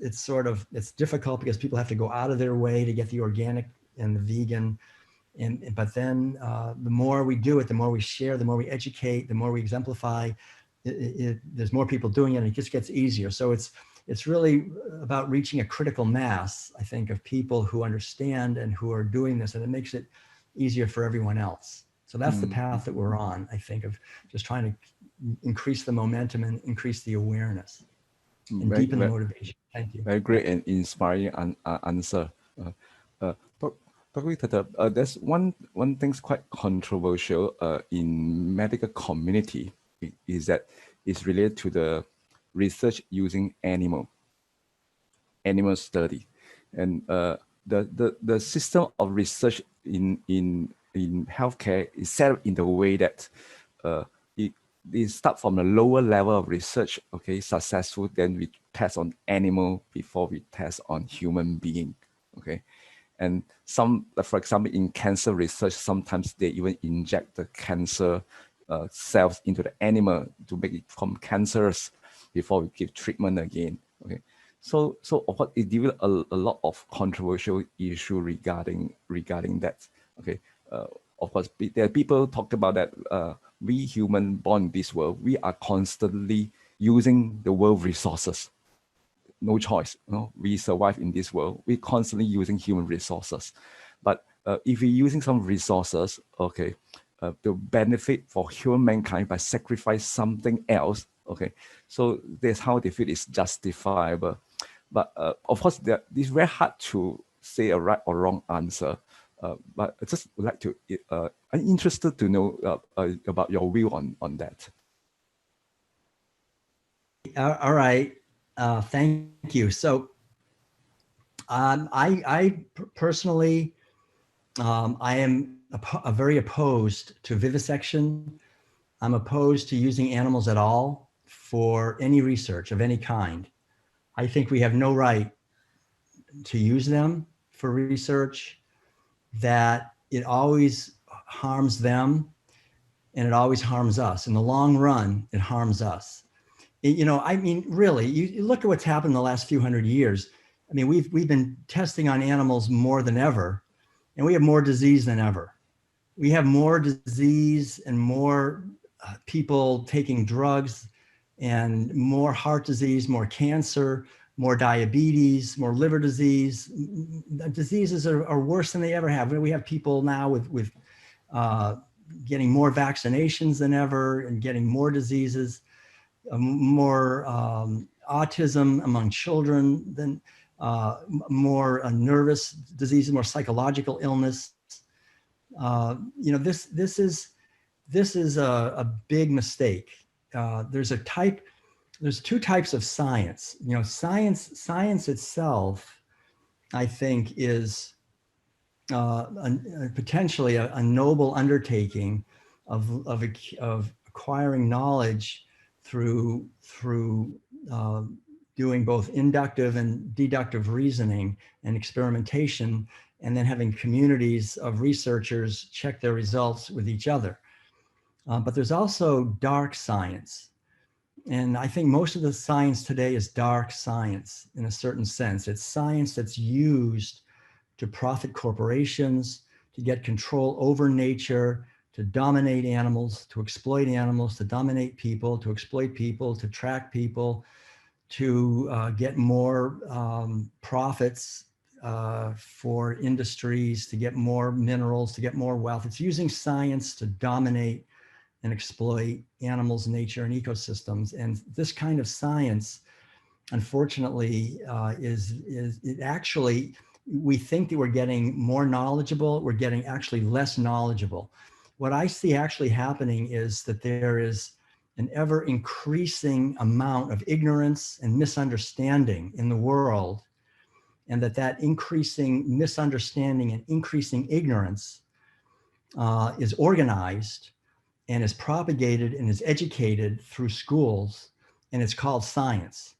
difficult, because people have to go out of their way to get the organic and the vegan. But then the more we do it, the more we share, the more we educate, the more we exemplify, there's more people doing it, and it just gets easier. So it's really about reaching a critical mass, I think, of people who understand and who are doing this, and it makes it easier for everyone else. So that's the path that we're on, I think, of just trying to increase the momentum and increase the awareness and deepen the motivation. Thank you. Very great and inspiring answer. There's one thing's quite controversial in medical community, is that it's related to the research using animal study, and the system of research in healthcare is set up in the way that it start from a lower level of research, okay, successful, then we test on animal before we test on human being, okay. And some, for example, in cancer research, sometimes they even inject the cancer cells into the animal to make it become cancerous before we give treatment again. Okay, so of course it developed a lot of controversial issue regarding that. Okay, of course there are people talk about that we human born in this world, we are constantly using the world resources. No choice, we survive in this world. We're constantly using human resources. But if we're using some resources, okay, to benefit for human mankind by sacrifice something else, okay, so that's how they feel it's justifiable. But of course, it's very hard to say a right or wrong answer. But I just would like to, I'm interested to know about your view on that. All right. Thank you. So I personally, I am very opposed to vivisection. I'm opposed to using animals at all for any research of any kind. I think we have no right to use them for research, that it always harms them and it always harms us. In the long run, it harms us. You know, I mean, really, you look at what's happened in the last few hundred years. I mean, we've been testing on animals more than ever, and we have more disease than ever. We have more disease and more people taking drugs, and more heart disease, more cancer, more diabetes, more liver disease. Diseases are worse than they ever have. We have people now with getting more vaccinations than ever and getting more diseases, more autism among children, than more nervous diseases, more psychological illness. You know, this is a big mistake. There's two types of science. You know, science itself, I think, is potentially a noble undertaking of acquiring knowledge through doing both inductive and deductive reasoning and experimentation, and then having communities of researchers check their results with each other. But there's also dark science. And I think most of the science today is dark science in a certain sense. It's science that's used to profit corporations, to get control over nature, to dominate animals, to exploit animals, to dominate people, to exploit people, to track people, to get more profits for industries, to get more minerals, to get more wealth. It's using science to dominate and exploit animals, nature, and ecosystems. And this kind of science, unfortunately, it actually, we think that we're getting more knowledgeable, we're getting actually less knowledgeable. What I see actually happening is that there is an ever increasing amount of ignorance and misunderstanding in the world, and that increasing misunderstanding and increasing ignorance is organized and is propagated and is educated through schools, and it's called science.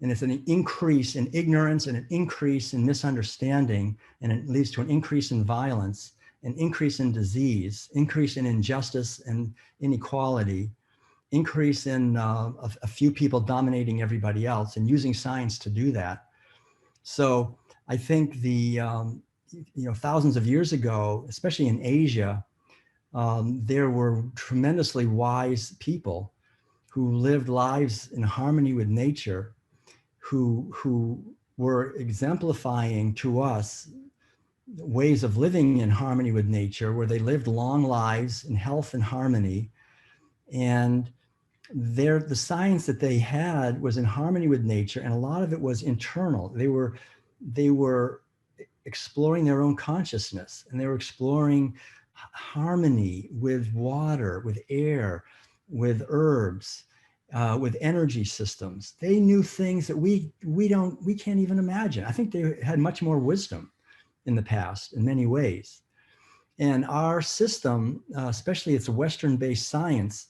And it's an increase in ignorance and an increase in misunderstanding, and it leads to an increase in violence, an increase in disease, increase in injustice and inequality, increase in a few people dominating everybody else, and using science to do that. So I think thousands of years ago, especially in Asia, there were tremendously wise people who lived lives in harmony with nature, who were exemplifying to us ways of living in harmony with nature, where they lived long lives in health and harmony. And the science that they had was in harmony with nature, and a lot of it was internal. They were exploring their own consciousness, and they were exploring harmony with water, with air, with herbs, with energy systems. They knew things that we can't even imagine. I think they had much more wisdom in the past in many ways. And our system, especially it's a Western-based science,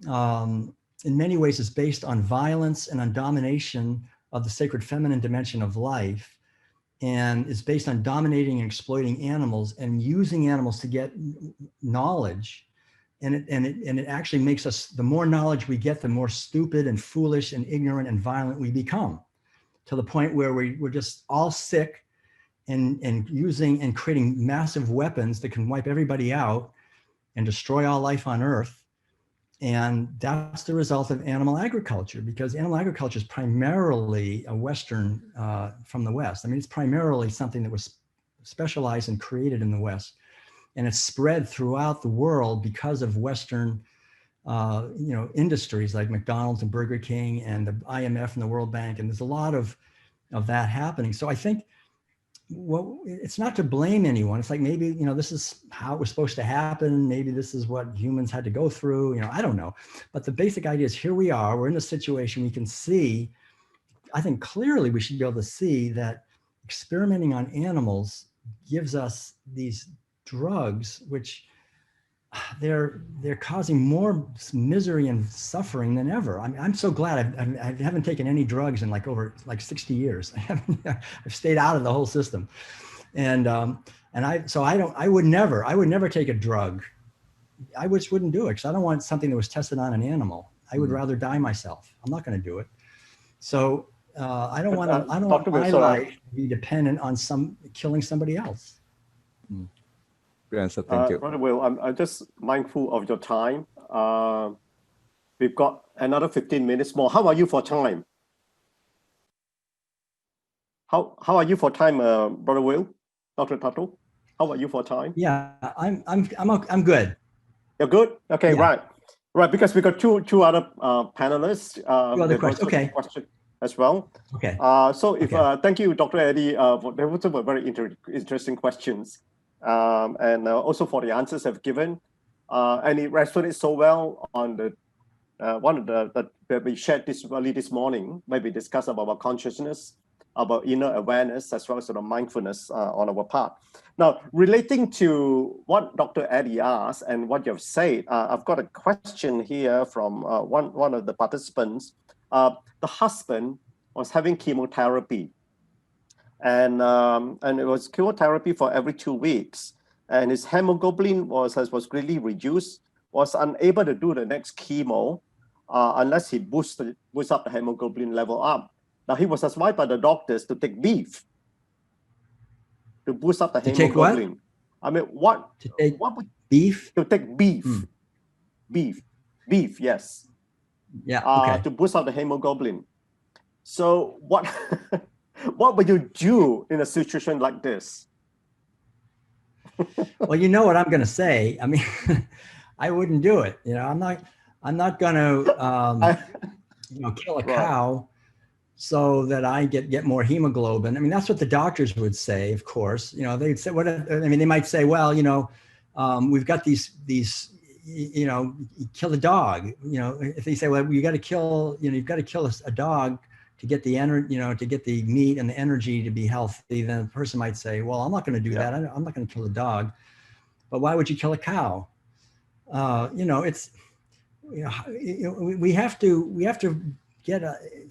in many ways is based on violence and on domination of the sacred feminine dimension of life, and is based on dominating and exploiting animals and using animals to get knowledge. And it actually makes us, the more knowledge we get, the more stupid and foolish and ignorant and violent we become, to the point where we're just all sick and using and creating massive weapons that can wipe everybody out and destroy all life on Earth. And that's the result of animal agriculture, because animal agriculture is primarily a Western, from the West. I mean, it's primarily something that was specialized and created in the West. And it's spread throughout the world because of Western, industries like McDonald's and Burger King and the IMF and the World Bank. And there's a lot of that happening. So I think, well, it's not to blame anyone. It's like, maybe, this is how it was supposed to happen. Maybe this is what humans had to go through. I don't know. But the basic idea is, here we are, we're in a situation we can see. I think clearly we should be able to see that experimenting on animals gives us these drugs, which they're causing more misery and suffering than ever. I'm so glad I haven't taken any drugs in over 60 years. I've stayed out of the whole system, and I would never take a drug. I just wouldn't do it because I don't want something that was tested on an animal. I would rather die myself. I'm not going to do it. So I don't want my life to be dependent on killing somebody else. Good answer. Thank you. Brother Will, I'm just mindful of your time. We've got another 15 minutes more. How are you for time? How are you for time, Brother Will? Dr. Tuttle, how are you for time? Yeah, I'm good. You're good? Okay, yeah. Right, because we got two other panelists. Two other questions, okay. Question as well. Okay. So if thank you, Dr. Eddie, for there was some very interesting questions. And also for the answers I've given, and it resonated so well on the one of the that we shared this morning, maybe discuss about our consciousness, about inner awareness, as well as sort of mindfulness on our part. Now, relating to what Dr. Eddie asked and what you've said, I've got a question here from one of the participants. The husband was having chemotherapy. And it was chemotherapy for every 2 weeks, and his hemoglobin was greatly reduced, was unable to do the next chemo unless he boosts up the hemoglobin level up. Now he was advised by the doctors to take beef to boost up the hemoglobin. Take what? I mean, what would beef? To take beef, beef, yes. Yeah. Okay. To boost up the hemoglobin. So what? What would you do in a situation like this? Well, you know what I'm going to say. I mean, I wouldn't do it. I'm not going to, kill a cow so that I get more hemoglobin. I mean, that's what the doctors would say, of course. They'd say, they might say, well, we've got these, kill a dog. If they say, well, you got to kill, you've got to kill a dog to get the energy, to get the meat and the energy to be healthy, then the person might say, well, I'm not going to do that. I'm not going to kill a dog. But why would you kill a cow? It's, we have to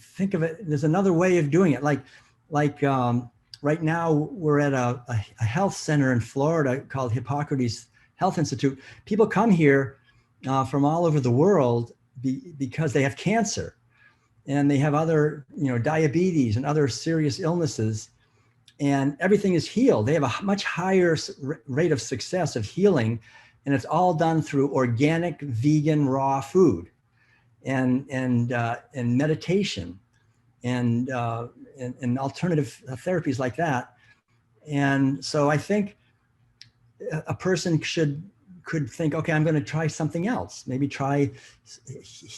think of it. There's another way of doing it. Like right now we're at a health center in Florida called Hippocrates Health Institute. People come here from all over the world because they have cancer. And they have other, diabetes and other serious illnesses, and everything is healed. They have a much higher rate of success of healing, and it's all done through organic, vegan, raw food, and meditation, and alternative therapies like that. And so I think a person could think, okay, I'm going to try something else. Maybe try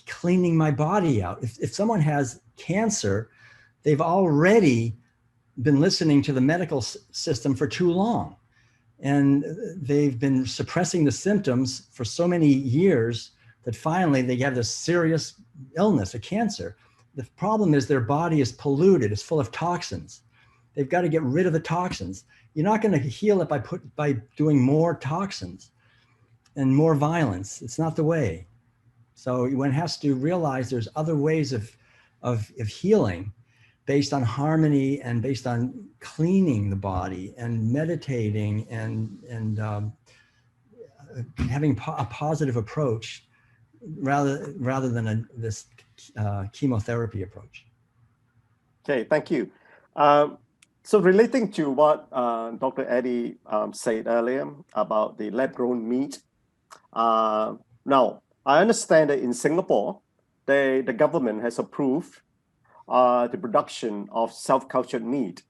cleaning my body out. If someone has cancer, they've already been listening to the medical system for too long. And they've been suppressing the symptoms for so many years that finally they have this serious illness, a cancer. The problem is their body is polluted. It's full of toxins. They've got to get rid of the toxins. You're not going to heal it by doing more toxins and more violence. It's not the way. So one has to realize there's other ways of healing based on harmony and based on cleaning the body and meditating and having a positive approach rather than this chemotherapy approach. Okay, thank you. So relating to what Dr. Eddie said earlier about the lab-grown meat, now, I understand that in Singapore, the government has approved the production of self-cultured meat.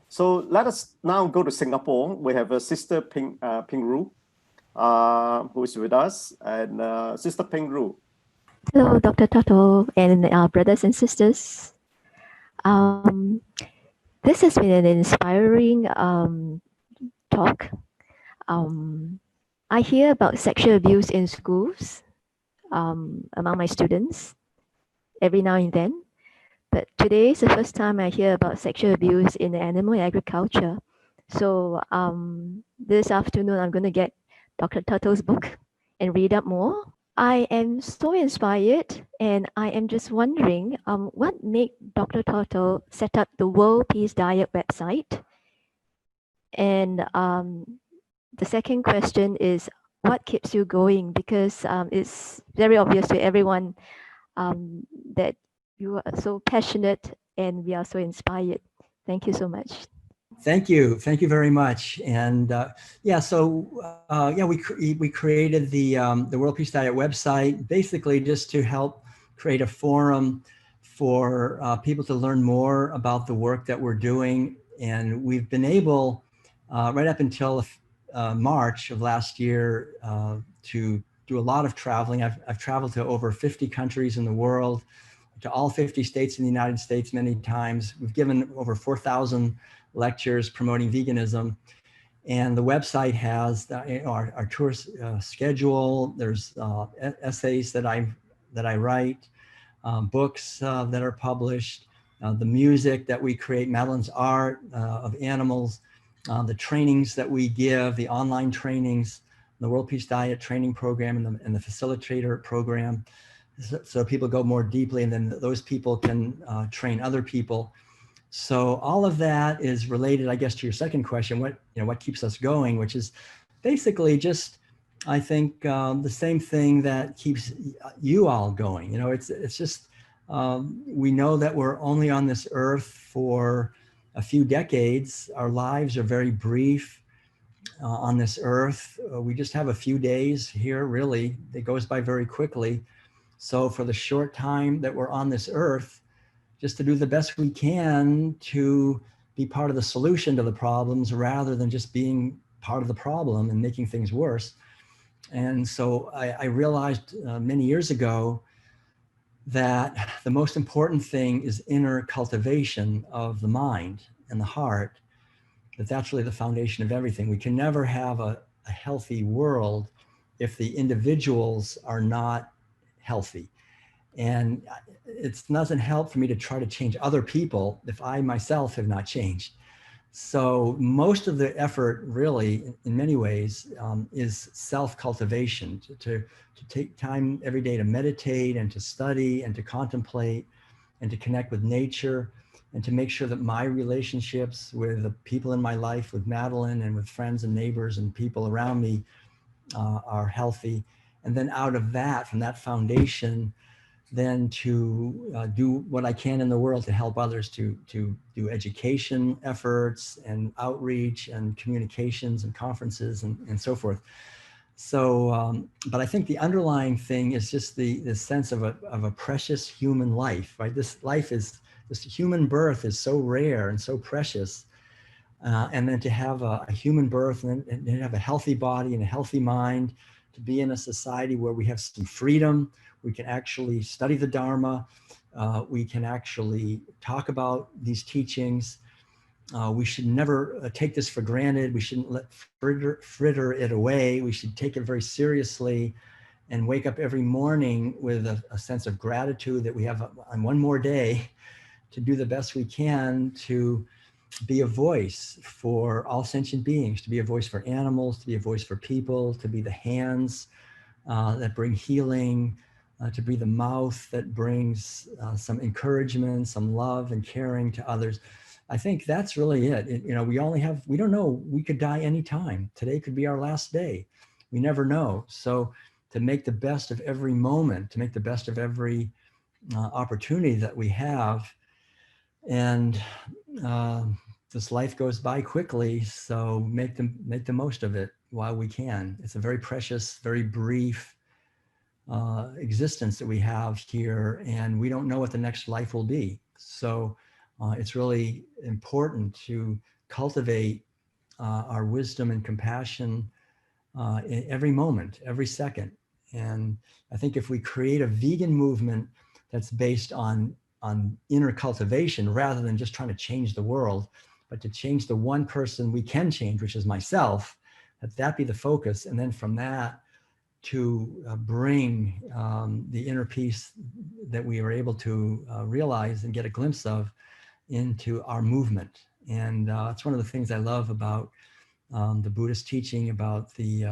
So let us now go to Singapore. We have a Sister Ping Ru, who is with us, and Sister Ping Ru. Hello, Dr. Tuttle and brothers and sisters. This has been an inspiring talk. I hear about sexual abuse in schools among my students every now and then. but today is the first time I hear about sexual abuse in animal agriculture. So this afternoon, I'm going to get Dr. Tuttle's book and read up more. I am so inspired, and I am just wondering what made Dr. Tuttle set up the World Peace Diet website? And the second question is, what keeps you going? Because it's very obvious to everyone that you are so passionate and we are so inspired. Thank you so much. Thank you. Thank you very much. And yeah, so yeah, we created the World Peace Diet website basically just to help create a forum for people to learn more about the work that we're doing. And we've been able, right up until March of last year, to do a lot of traveling. I've traveled to over 50 countries in the world, to all 50 states in the United States many times. We've given over 4,000 lectures promoting veganism. And the website has our tour schedule. There's essays that I write, books that are published, the music that we create, Madeline's art of animals, the trainings that we give, the online trainings, the World Peace Diet training program and the facilitator program. So people go more deeply, and then those people can train other people. So all of that is related, I guess, to your second question, what keeps us going, which is basically just, I think, the same thing that keeps you all going. It's just, we know that we're only on this earth for a few decades. Our lives are very brief on this earth. We just have a few days here, really. It goes by very quickly. So for the short time that we're on this earth, just to do the best we can to be part of the solution to the problems rather than just being part of the problem and making things worse. And so I realized many years ago that the most important thing is inner cultivation of the mind and the heart, that's really the foundation of everything. We can never have a healthy world if the individuals are not healthy. And it doesn't help for me to try to change other people if I myself have not changed. So most of the effort really, in many ways, is self-cultivation, to take time every day to meditate and to study and to contemplate and to connect with nature and to make sure that my relationships with the people in my life, with Madeline and with friends and neighbors and people around me are healthy. And then out of that, from that foundation, then to do what I can in the world to help others, to do education efforts and outreach and communications and conferences and so forth. So, but I think the underlying thing is just the sense of a precious human life, right? This human birth is so rare and so precious. And then to have a human birth and to have a healthy body and a healthy mind, to be in a society where we have some freedom, we can actually study the Dharma, we can actually talk about these teachings. We should never take this for granted. We shouldn't let fritter it away. We should take it very seriously and wake up every morning with a sense of gratitude that we have on one more day to do the best we can to be a voice for all sentient beings, to be a voice for animals, to be a voice for people, to be the hands that bring healing, to be the mouth that brings some encouragement, some love and caring to others. I think that's really it. We don't know, we could die anytime. Today could be our last day. We never know. So to make the best of every moment, to make the best of every opportunity that we have. And this life goes by quickly, so make the most of it while we can. It's a very precious, very brief existence that we have here, and we don't know what the next life will be. So it's really important to cultivate our wisdom and compassion in every moment, every second. And I think if we create a vegan movement that's based on inner cultivation rather than just trying to change the world, but to change the one person we can change, which is myself, that be the focus. And then from that, to bring the inner peace that we were able to realize and get a glimpse of into our movement. And it's one of the things I love about the Buddhist teaching, about the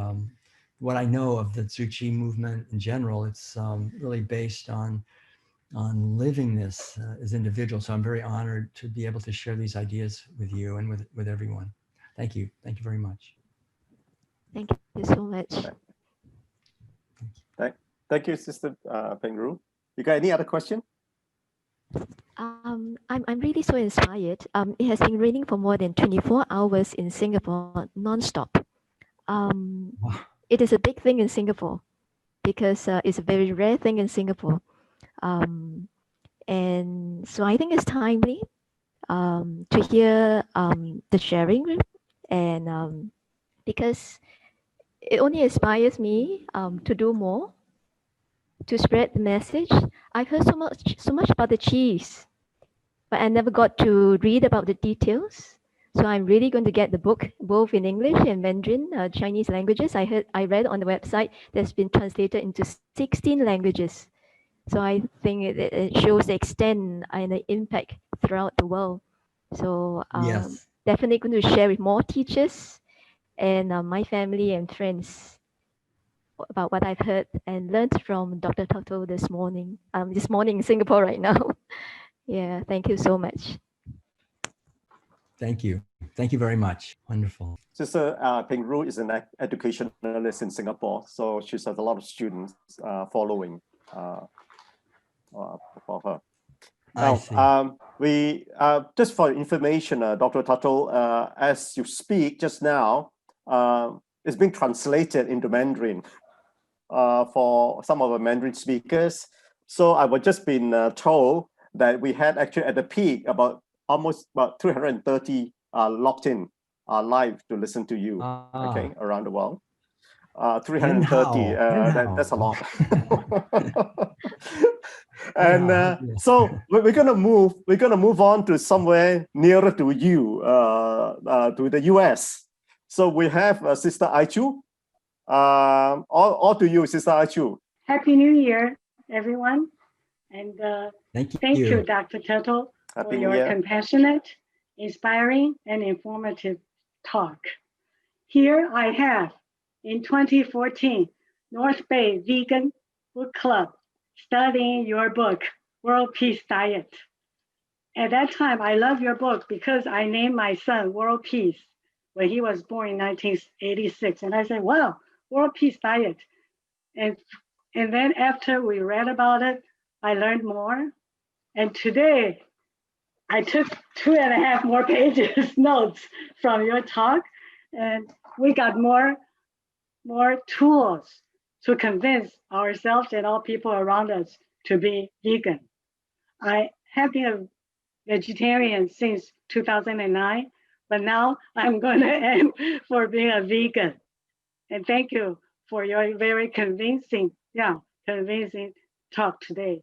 what I know of the Tzu Chi movement in general. It's really based on living this as individuals. So I'm very honored to be able to share these ideas with you and with everyone. Thank you. Thank you very much. Thank you so much. Thank you, Sister Peng Ru. You got any other question? I'm really so inspired. It has been raining for more than 24 hours in Singapore, non-stop. Wow. It is a big thing in Singapore because it's a very rare thing in Singapore. And so I think it's timely to hear the sharing, and because it only inspires me to do more, to spread the message. I've heard so much about the cheese, but I never got to read about the details. So I'm really going to get the book both in English and Mandarin, Chinese languages. I read on the website that's been translated into 16 languages. So I think it shows the extent and the impact throughout the world. So Yes. definitely going to share with more teachers and my family and friends about what I've heard and learned from Dr. Tuttle this morning in Singapore right now. Yeah, thank you so much. Thank you. Thank you very much. Wonderful. Sister Peng Ru is an educationalist in Singapore, so she has a lot of students following for her. I see. We just for information, Dr. Tuttle, as you speak just now, it's being translated into Mandarin for some of the Mandarin speakers. So I was just been told that we had actually at the peak almost about 330 locked in live to listen to you, okay, around the world. 330, that's a lot. And so we're gonna move on to somewhere nearer to you, to the US. So we have Sister Aichu. All to you, Sister Aichu. Happy New Year, everyone. And thank you, Dr. Tuttle, for your compassionate, inspiring, and informative talk. Here I have, in 2014, North Bay Vegan Book Club, studying your book, World Peace Diet. At that time, I love your book because I named my son World Peace when he was born in 1986. And I said, wow, World Peace Diet. And then after we read about it, I learned more. And today, I took 2.5 more pages notes from your talk, and we got more tools to convince ourselves and all people around us to be vegan. I have been a vegetarian since 2009, but now I'm going to aim for being a vegan. And thank you for your very convincing talk today.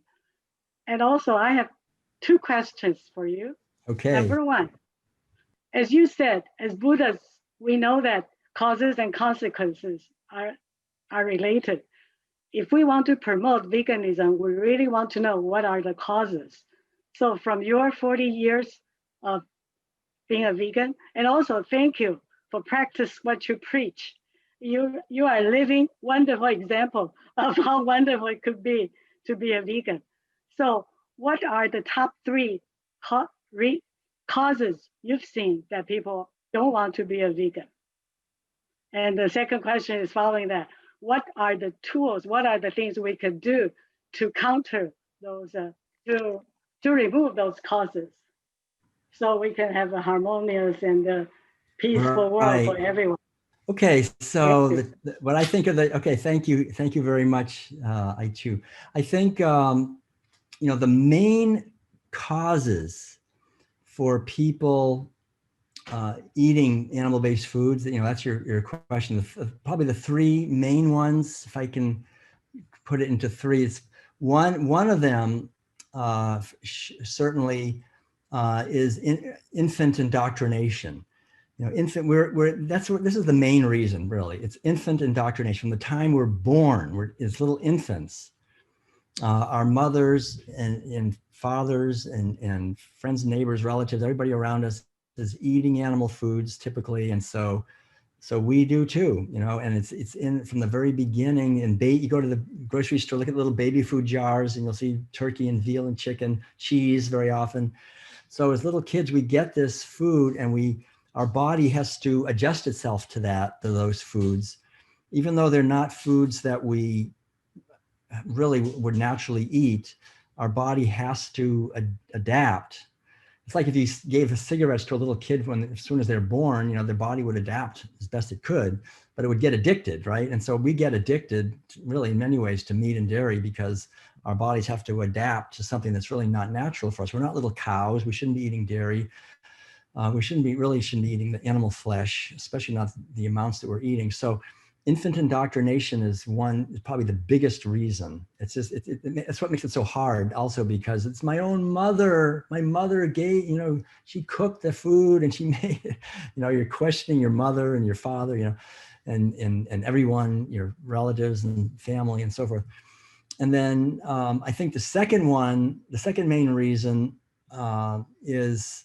And also, I have 2 questions for you. Okay. Number 1, as you said, as Buddhists, we know that causes and consequences are related. If we want to promote veganism, we really want to know what are the causes. So from your 40 years of being a vegan, and also thank you for practice what you preach. You are a living, wonderful example of how wonderful it could be to be a vegan. So what are the top 3 causes you've seen that people don't want to be a vegan? And the second question is following that. What are the tools? What are the things we could do to counter those, to remove those causes, so we can have a harmonious and peaceful world for everyone? Okay, so what I think of okay, thank you very much, Aichu. I think the main causes for people eating animal-based foods, that's your question. Probably the 3 main ones, if I can put it into 3. It's one of them certainly is infant indoctrination. You know, this is the main reason, really. It's infant indoctrination. From the time we're born, we're as little infants. Our mothers and fathers and friends, neighbors, relatives, everybody around us is eating animal foods typically, and so we do too, you know. And it's in from the very beginning. And you go to the grocery store, look at little baby food jars, and you'll see turkey and veal and chicken, cheese very often. So as little kids, we get this food, and our body has to adjust itself to those foods, even though they're not foods that we really would naturally eat. Our body has to adapt. It's like if you gave cigarettes to a little kid as soon as they're born, you know, their body would adapt as best it could, but it would get addicted, right? And so we get addicted really in many ways to meat and dairy because our bodies have to adapt to something that's really not natural for us. We're not little cows. We shouldn't be eating dairy. We shouldn't be eating the animal flesh, especially not the amounts that we're eating. So infant indoctrination is probably the biggest reason. It's just, it's what makes it so hard also, because it's my own mother. My mother gave, you know, she cooked the food and she made it. You know, you're questioning your mother and your father, you know, and everyone, your relatives and family and so forth. And then I think the second main reason is,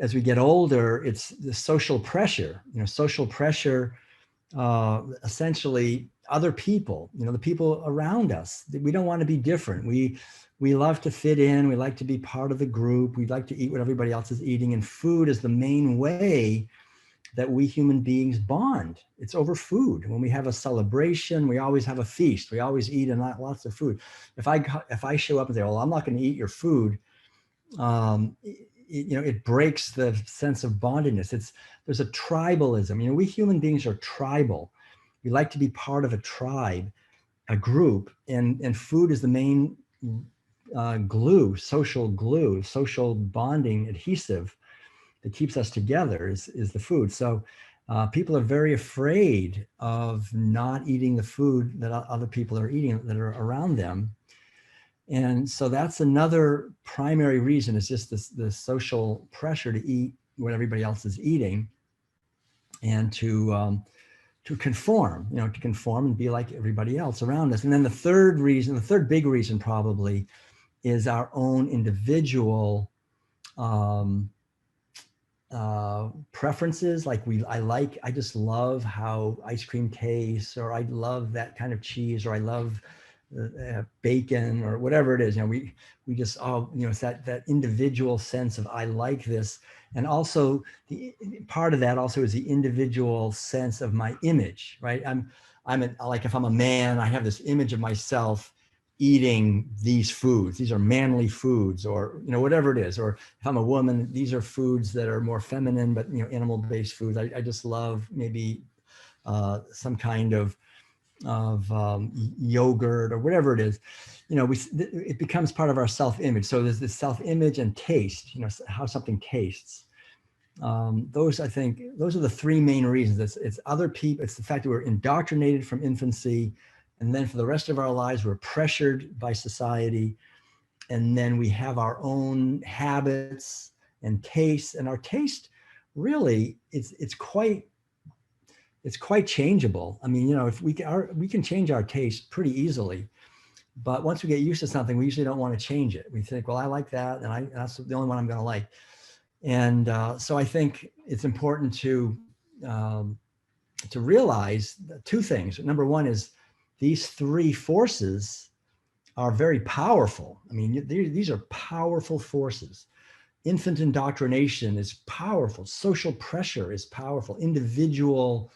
as we get older, it's the social pressure. You know, social pressure, essentially other people, you know, the people around us. We don't want to be different. We love to fit in. We like to be part of the group. We like to eat what everybody else is eating. And food is the main way that we human beings bond. It's over food. When we have a celebration, we always have a feast. We always eat lots of food. If I show up and say, well, I'm not going to eat your food, you know, it breaks the sense of bondedness. There's a tribalism. You know, we human beings are tribal. We like to be part of a tribe, a group, and food is the main social bonding adhesive that keeps us together is the food. So people are very afraid of not eating the food that other people are eating, that are around them. And so that's another primary reason, is just the social pressure to eat what everybody else is eating, and to conform, you know, to conform and be like everybody else around us. And then the third big reason probably, is our own individual preferences. Like I just love how ice cream tastes, or I love that kind of cheese, or I love bacon, or whatever it is. You know, we just, you know, it's that individual sense of I like this. And also part of that also is the individual sense of my image, right? Like if I'm a man, I have this image of myself eating these foods. These are manly foods, or, you know, whatever it is. Or if I'm a woman, these are foods that are more feminine, but, you know, animal-based foods. I just love maybe some kind of yogurt or whatever it is. You know, it becomes part of our self-image. So there's this self-image and taste, you know, how something tastes. I think those are the three main reasons. It's other people. It's the fact that we're indoctrinated from infancy, and then for the rest of our lives, we're pressured by society. And then we have our own habits and tastes, and our taste really, it's quite changeable. I mean, you know, if we can change our taste pretty easily, but once we get used to something, we usually don't want to change it. We think, well, I like that, and that's the only one I'm going to like. And so I think it's important to realize two things. Number one is these three forces are very powerful. I mean, these are powerful forces. Infant indoctrination is powerful. Social pressure is powerful. Individual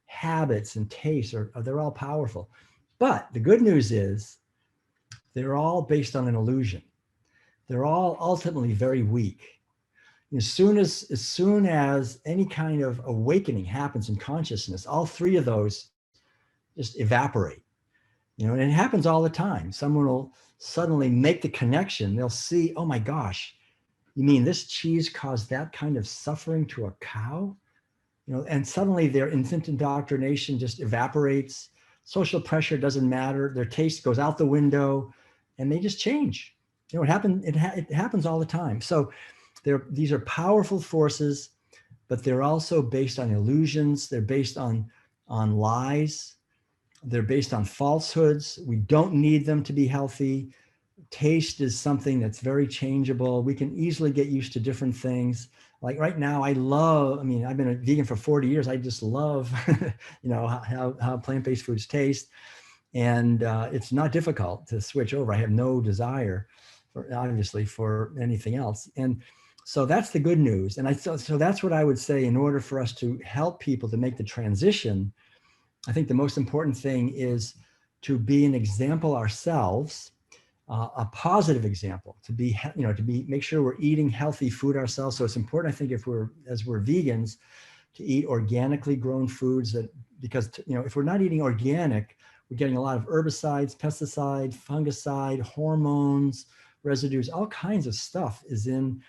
habits and tastes they're all powerful. But the good news is they're all based on an illusion. They're all ultimately very weak. As soon as any kind of awakening happens in consciousness, all three of those just evaporate. You know, and it happens all the time. Someone will suddenly make the connection. They'll see, oh my gosh, you mean this cheese caused that kind of suffering to a cow? You know, and suddenly their infant indoctrination just evaporates. Social pressure doesn't matter. Their taste goes out the window, and they just change. You know, it happens all the time. So these are powerful forces. but they're also based on illusions. They're based on lies. They're based on falsehoods. We don't need them to be healthy. Taste is something that's very changeable. We can easily get used to different things. Like right now, I've been a vegan for 40 years. I just love, how plant-based foods taste. And it's not difficult to switch over. I have no desire obviously for anything else. And so that's the good news. And so that's what I would say, in order for us to help people to make the transition, I think the most important thing is to be an example ourselves, a positive example, make sure we're eating healthy food ourselves. So it's important, I think, as we're vegans, to eat organically grown foods, because if we're not eating organic, we're getting a lot of herbicides, pesticides, fungicide, hormones, residues, all kinds of stuff is in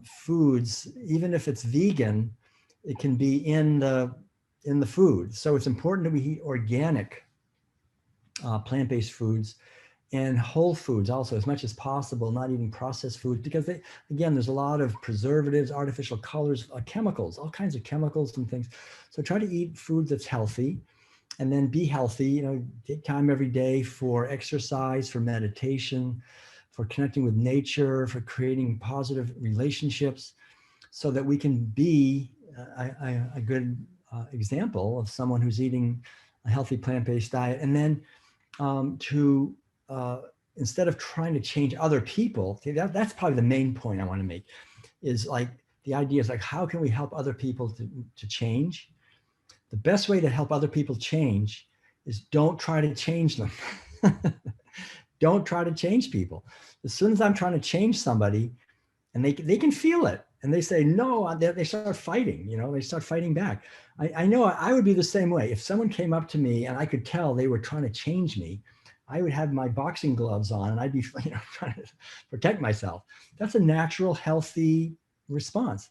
foods. Even if it's vegan, it can be in the food. So it's important that we eat organic plant-based foods and whole foods also, as much as possible, not eating processed foods, because there's a lot of preservatives, artificial colors, chemicals, all kinds of chemicals and things. So try to eat food that's healthy, and then be healthy. Take time every day for exercise, for meditation, for connecting with nature, for creating positive relationships, so that we can be a good example of someone who's eating a healthy plant-based diet. And then instead of trying to change other people, that's probably the main point I want to make, is like the idea is like, how can we help other people to change? The best way to help other people change is don't try to change them. Don't try to change people. As soon as I'm trying to change somebody, and they can feel it, and they say no, they start fighting. They start fighting back. I know I would be the same way. If someone came up to me and I could tell they were trying to change me, I would have my boxing gloves on and I'd be trying to protect myself. That's a natural, healthy response.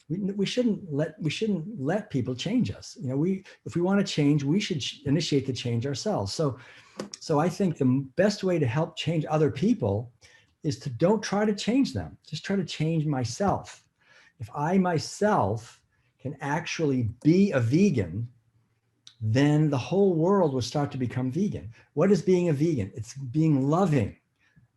We shouldn't let people change us. If we want to change, we should initiate the change ourselves. So I think the best way to help change other people is to don't try to change them. Just try to change myself. If I myself can actually be a vegan, then the whole world will start to become vegan. What is being a vegan? It's being loving.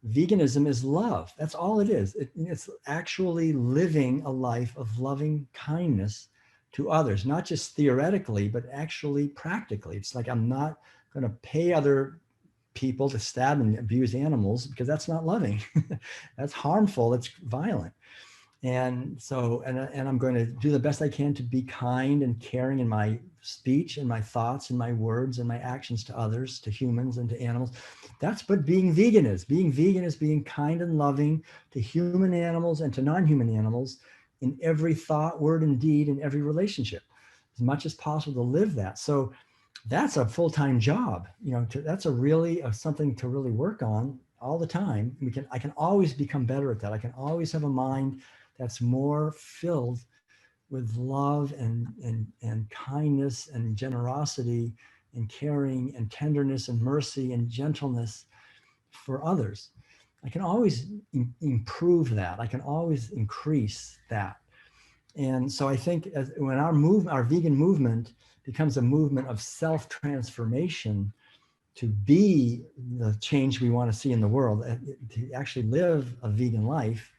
Veganism is love. That's all it is. It's actually living a life of loving kindness to others, not just theoretically, but actually practically. It's like, I'm not going to pay other people to stab and abuse animals, because that's not loving. That's harmful. It's violent. And so, and I'm going to do the best I can to be kind and caring in my speech and my thoughts and my words and my actions to others, to humans and to animals. That's what being vegan is. Being vegan is being kind and loving to human animals and to non-human animals in every thought, word, and deed, in every relationship, as much as possible to live that. So that's a full-time job. That's something to really work on all the time. I can always become better at that. I can always have a mind that's more filled with love and kindness and generosity and caring and tenderness and mercy and gentleness for others. I can always improve that. I can always increase that. And so I think when our vegan movement becomes a movement of self-transformation to be the change we want to see in the world, to actually live a vegan life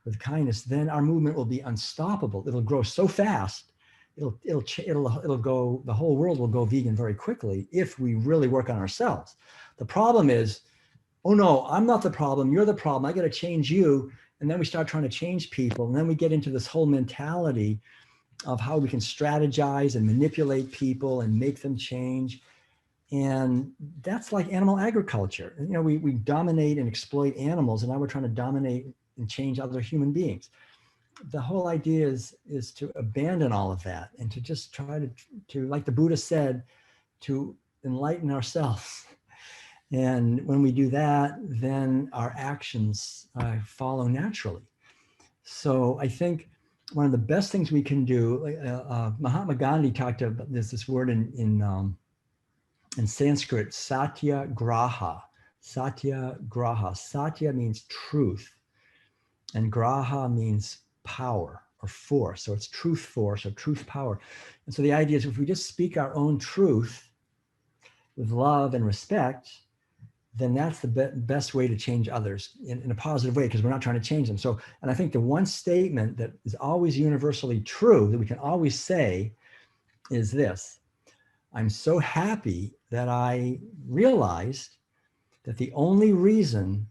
with kindness, then our movement will be unstoppable. It'll grow so fast. It'll go, the whole world will go vegan very quickly if we really work on ourselves. The problem is, oh no, I'm not the problem, you're the problem, I got to change you. And then we start trying to change people. And then we get into this whole mentality of how we can strategize and manipulate people and make them change. And that's like animal agriculture. We dominate and exploit animals, and now we're trying to dominate and change other human beings. The whole idea is to abandon all of that and to just try to, like the Buddha said, to enlighten ourselves. And when we do that, then our actions follow naturally. So I think one of the best things we can do, Mahatma Gandhi talked about this word in Sanskrit, satyagraha. Satyagraha. Satya means truth, and graha means power or force. So it's truth force or truth power. And so the idea is if we just speak our own truth with love and respect, then that's the best way to change others in a positive way, because we're not trying to change them. So, and I think the one statement that is always universally true that we can always say is this: I'm so happy that I realized that the only reason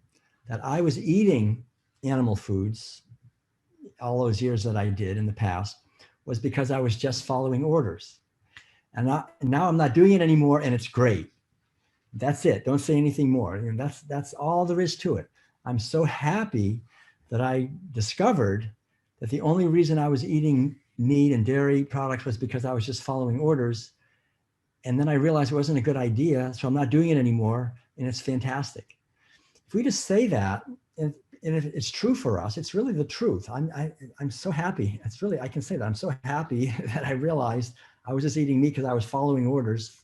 that I was eating animal foods all those years that I did in the past was because I was just following orders. And now I'm not doing it anymore, and it's great. That's it. Don't say anything more. And that's all there is to it. I'm so happy that I discovered that the only reason I was eating meat and dairy products was because I was just following orders. And then I realized it wasn't a good idea, so I'm not doing it anymore, and it's fantastic. If we just say that, and if it's true for us, it's really the truth. I'm so happy. It's really, I can say that. I'm so happy that I realized I was just eating meat because I was following orders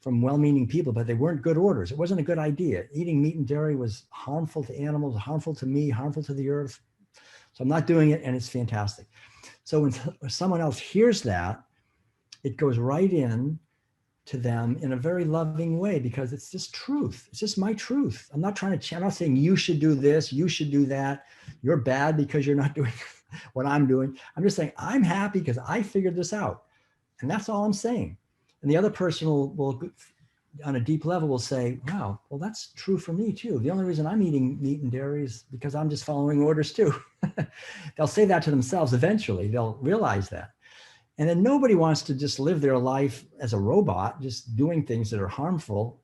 from well-meaning people, but they weren't good orders. It wasn't a good idea. Eating meat and dairy was harmful to animals, harmful to me, harmful to the earth. So I'm not doing it, and it's fantastic. So when someone else hears that, it goes right in to them in a very loving way, because it's just truth. It's just my truth. I'm not I'm not saying you should do this, you should do that. You're bad because you're not doing what I'm doing. I'm just saying I'm happy because I figured this out. And that's all I'm saying. And the other person will on a deep level will say, wow, well, that's true for me too. The only reason I'm eating meat and dairy is because I'm just following orders too. They'll say that to themselves eventually. They'll realize that. And then nobody wants to just live their life as a robot, just doing things that are harmful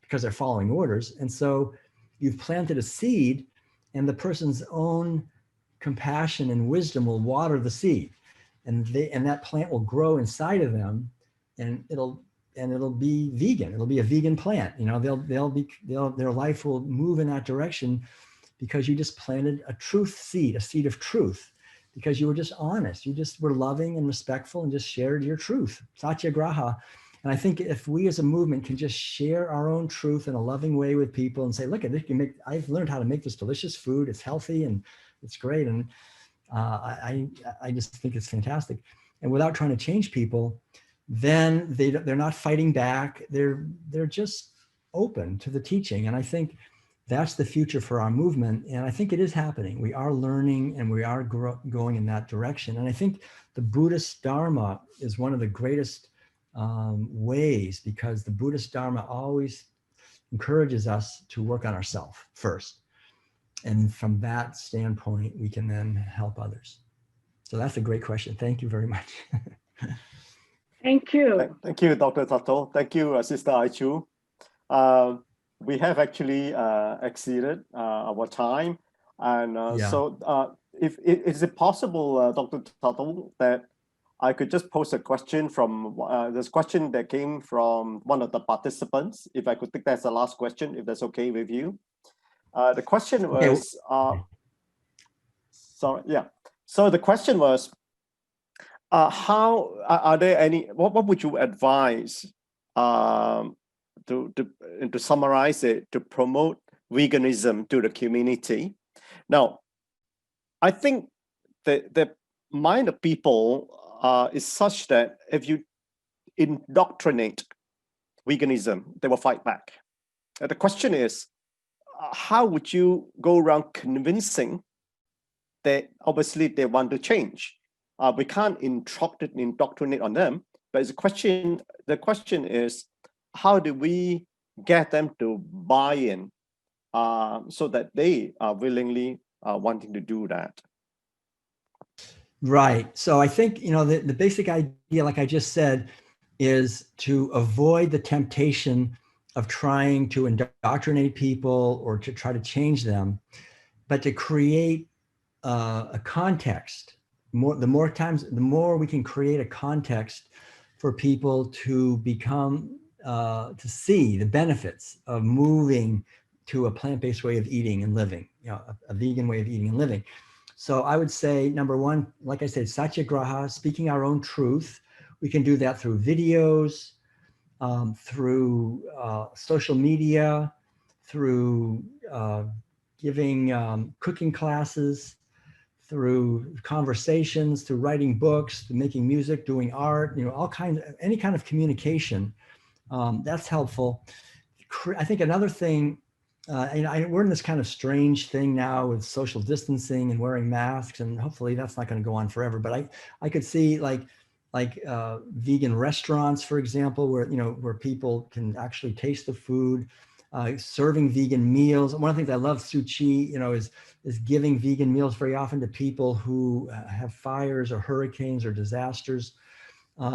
because they're following orders. And so you've planted a seed, and the person's own compassion and wisdom will water the seed. And that plant will grow inside of them, and it'll be vegan. It'll be a vegan plant. You know, their life will move in that direction because you just planted a truth seed, a seed of truth, because you were just honest. You just were loving and respectful and just shared your truth, satyagraha. And I think if we as a movement can just share our own truth in a loving way with people and say, look, I've learned how to make this delicious food. It's healthy and it's great. And I just think it's fantastic. And without trying to change people, then they're not fighting back. They're just open to the teaching. And I think that's the future for our movement. And I think it is happening. We are learning, and we are going in that direction. And I think the Buddhist Dharma is one of the greatest ways, because the Buddhist Dharma always encourages us to work on ourselves first. And from that standpoint, we can then help others. So that's a great question. Thank you very much. Thank you. Thank you, Dr. Tuttle. Thank you, Sister Aichu. We have actually exceeded our time. And so is it possible, Dr. Tuttle, that I could just post a question from this question that came from one of the participants, if I could take that as the last question, if that's okay with you. The question was, So the question was, how are there any? What would you advise to summarize it, to promote veganism to the community? Now, I think the mind of people is such that if you indoctrinate veganism, they will fight back. And the question is, how would you go around convincing that obviously they want to change? We can't indoctrinate on them, but the question is, how do we get them to buy in so that they are willingly wanting to do that? Right. So I think, the basic idea, like I just said, is to avoid the temptation of trying to indoctrinate people or to try to change them, but to create a context. The more we can create a context for people to become, to see the benefits of moving to a plant-based way of eating and living, a vegan way of eating and living. So I would say, number one, like I said, satyagraha, speaking our own truth. We can do that through videos, through social media, through giving cooking classes, through conversations, through writing books, to making music, doing art, all kinds of, any kind of communication. That's helpful. I think another thing, we're in this kind of strange thing now with social distancing and wearing masks, and hopefully that's not going to go on forever. But I could see like vegan restaurants, for example, where people can actually taste the food, serving vegan meals. One of the things I love, Su Chi, is giving vegan meals very often to people who have fires or hurricanes or disasters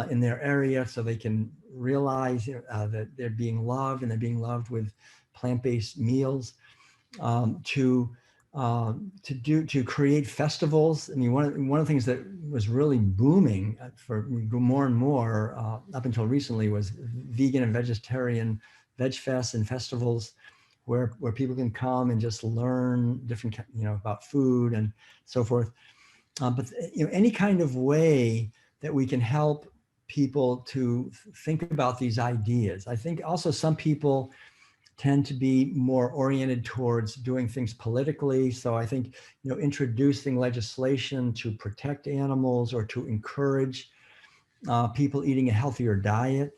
in their area, so they can realize that they're being loved, and they're being loved with plant-based meals. To create festivals. I mean, one of the things that was really booming for more and more up until recently was vegan and vegetarian veg fests and festivals, where people can come and just learn different, about food and so forth. But any kind of way that we can help people to think about these ideas. I think also some people tend to be more oriented towards doing things politically. So I think, introducing legislation to protect animals or to encourage people eating a healthier diet.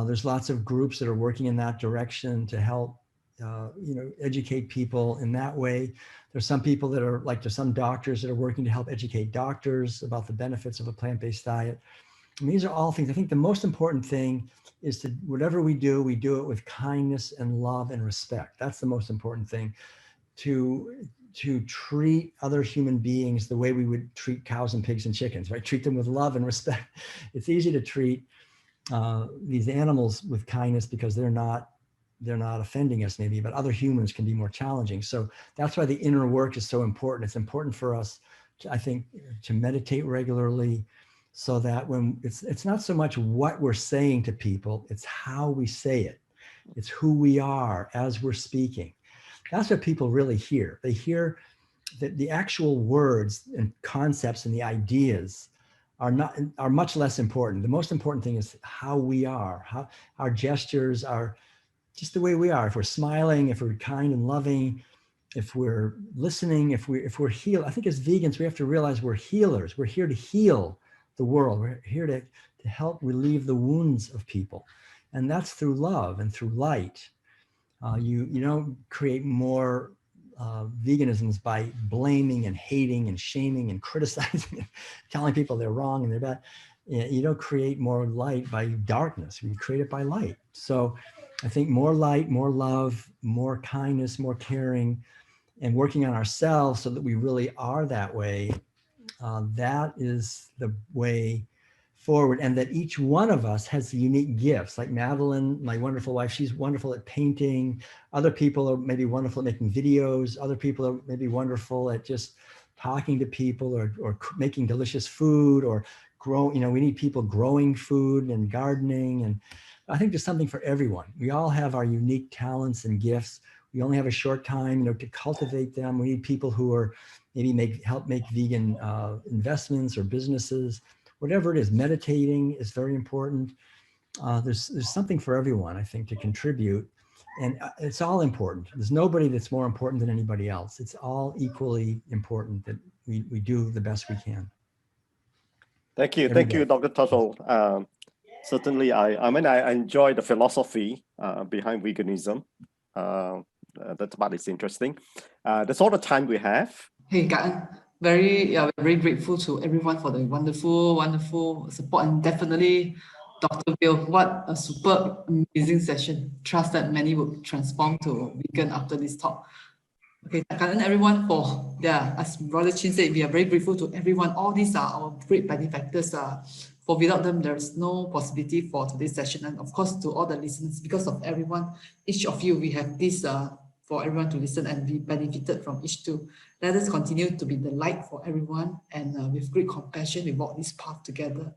There's lots of groups that are working in that direction to help, educate people in that way. There's some people that are there's some doctors that are working to help educate doctors about the benefits of a plant-based diet. And these are all things. I think the most important thing is to, whatever we do it with kindness and love and respect. That's the most important thing. To treat other human beings the way we would treat cows and pigs and chickens, right? Treat them with love and respect. It's easy to treat these animals with kindness because they're not offending us maybe, but other humans can be more challenging. So that's why the inner work is so important. It's important for us, I think, to meditate regularly, so that when it's not so much what we're saying to people, it's how we say it. It's who we are as we're speaking. That's what people really hear. They hear that the actual words and concepts and the ideas are much less important. The most important thing is how we are, how our gestures are, just the way we are. If we're smiling, if we're kind and loving, if we're listening, if we're healed. I think as vegans, we have to realize we're healers. We're here to heal the world. We're here to help relieve the wounds of people. And that's through love and through light. You don't create more veganisms by blaming and hating and shaming and criticizing and telling people they're wrong and they're bad. You don't create more light by darkness. You create it by light. So I think more light, more love, more kindness, more caring, and working on ourselves so that we really are that way. That is the way forward, and that each one of us has unique gifts. Like Madeline, my wonderful wife, she's wonderful at painting. Other people are maybe wonderful at making videos. Other people are maybe wonderful at just talking to people or making delicious food or grow. We need people growing food and gardening. And I think there's something for everyone. We all have our unique talents and gifts. We only have a short time, to cultivate them. We need people who are maybe help make vegan investments or businesses. Whatever it is, meditating is very important. There's something for everyone, I think, to contribute. And it's all important. There's nobody that's more important than anybody else. It's all equally important that we do the best we can. Thank you. Thank you, Dr. Tuttle. Certainly, I enjoy the philosophy behind veganism. That part is interesting. That's all the time we have. Hey, Gaan. Very grateful to everyone for the wonderful support, and definitely Dr. Will, what a super amazing session. Trust that many will transform to vegan after this talk. Okay, thank everyone for, as Brother Chin said, we are very grateful to everyone. All these are our great benefactors. For without them, there is no possibility for today's session. And of course, to all the listeners, because of everyone, each of you, we have this for everyone to listen and be benefited from each too. Let us continue to be the light for everyone, and with great compassion, we walk this path together.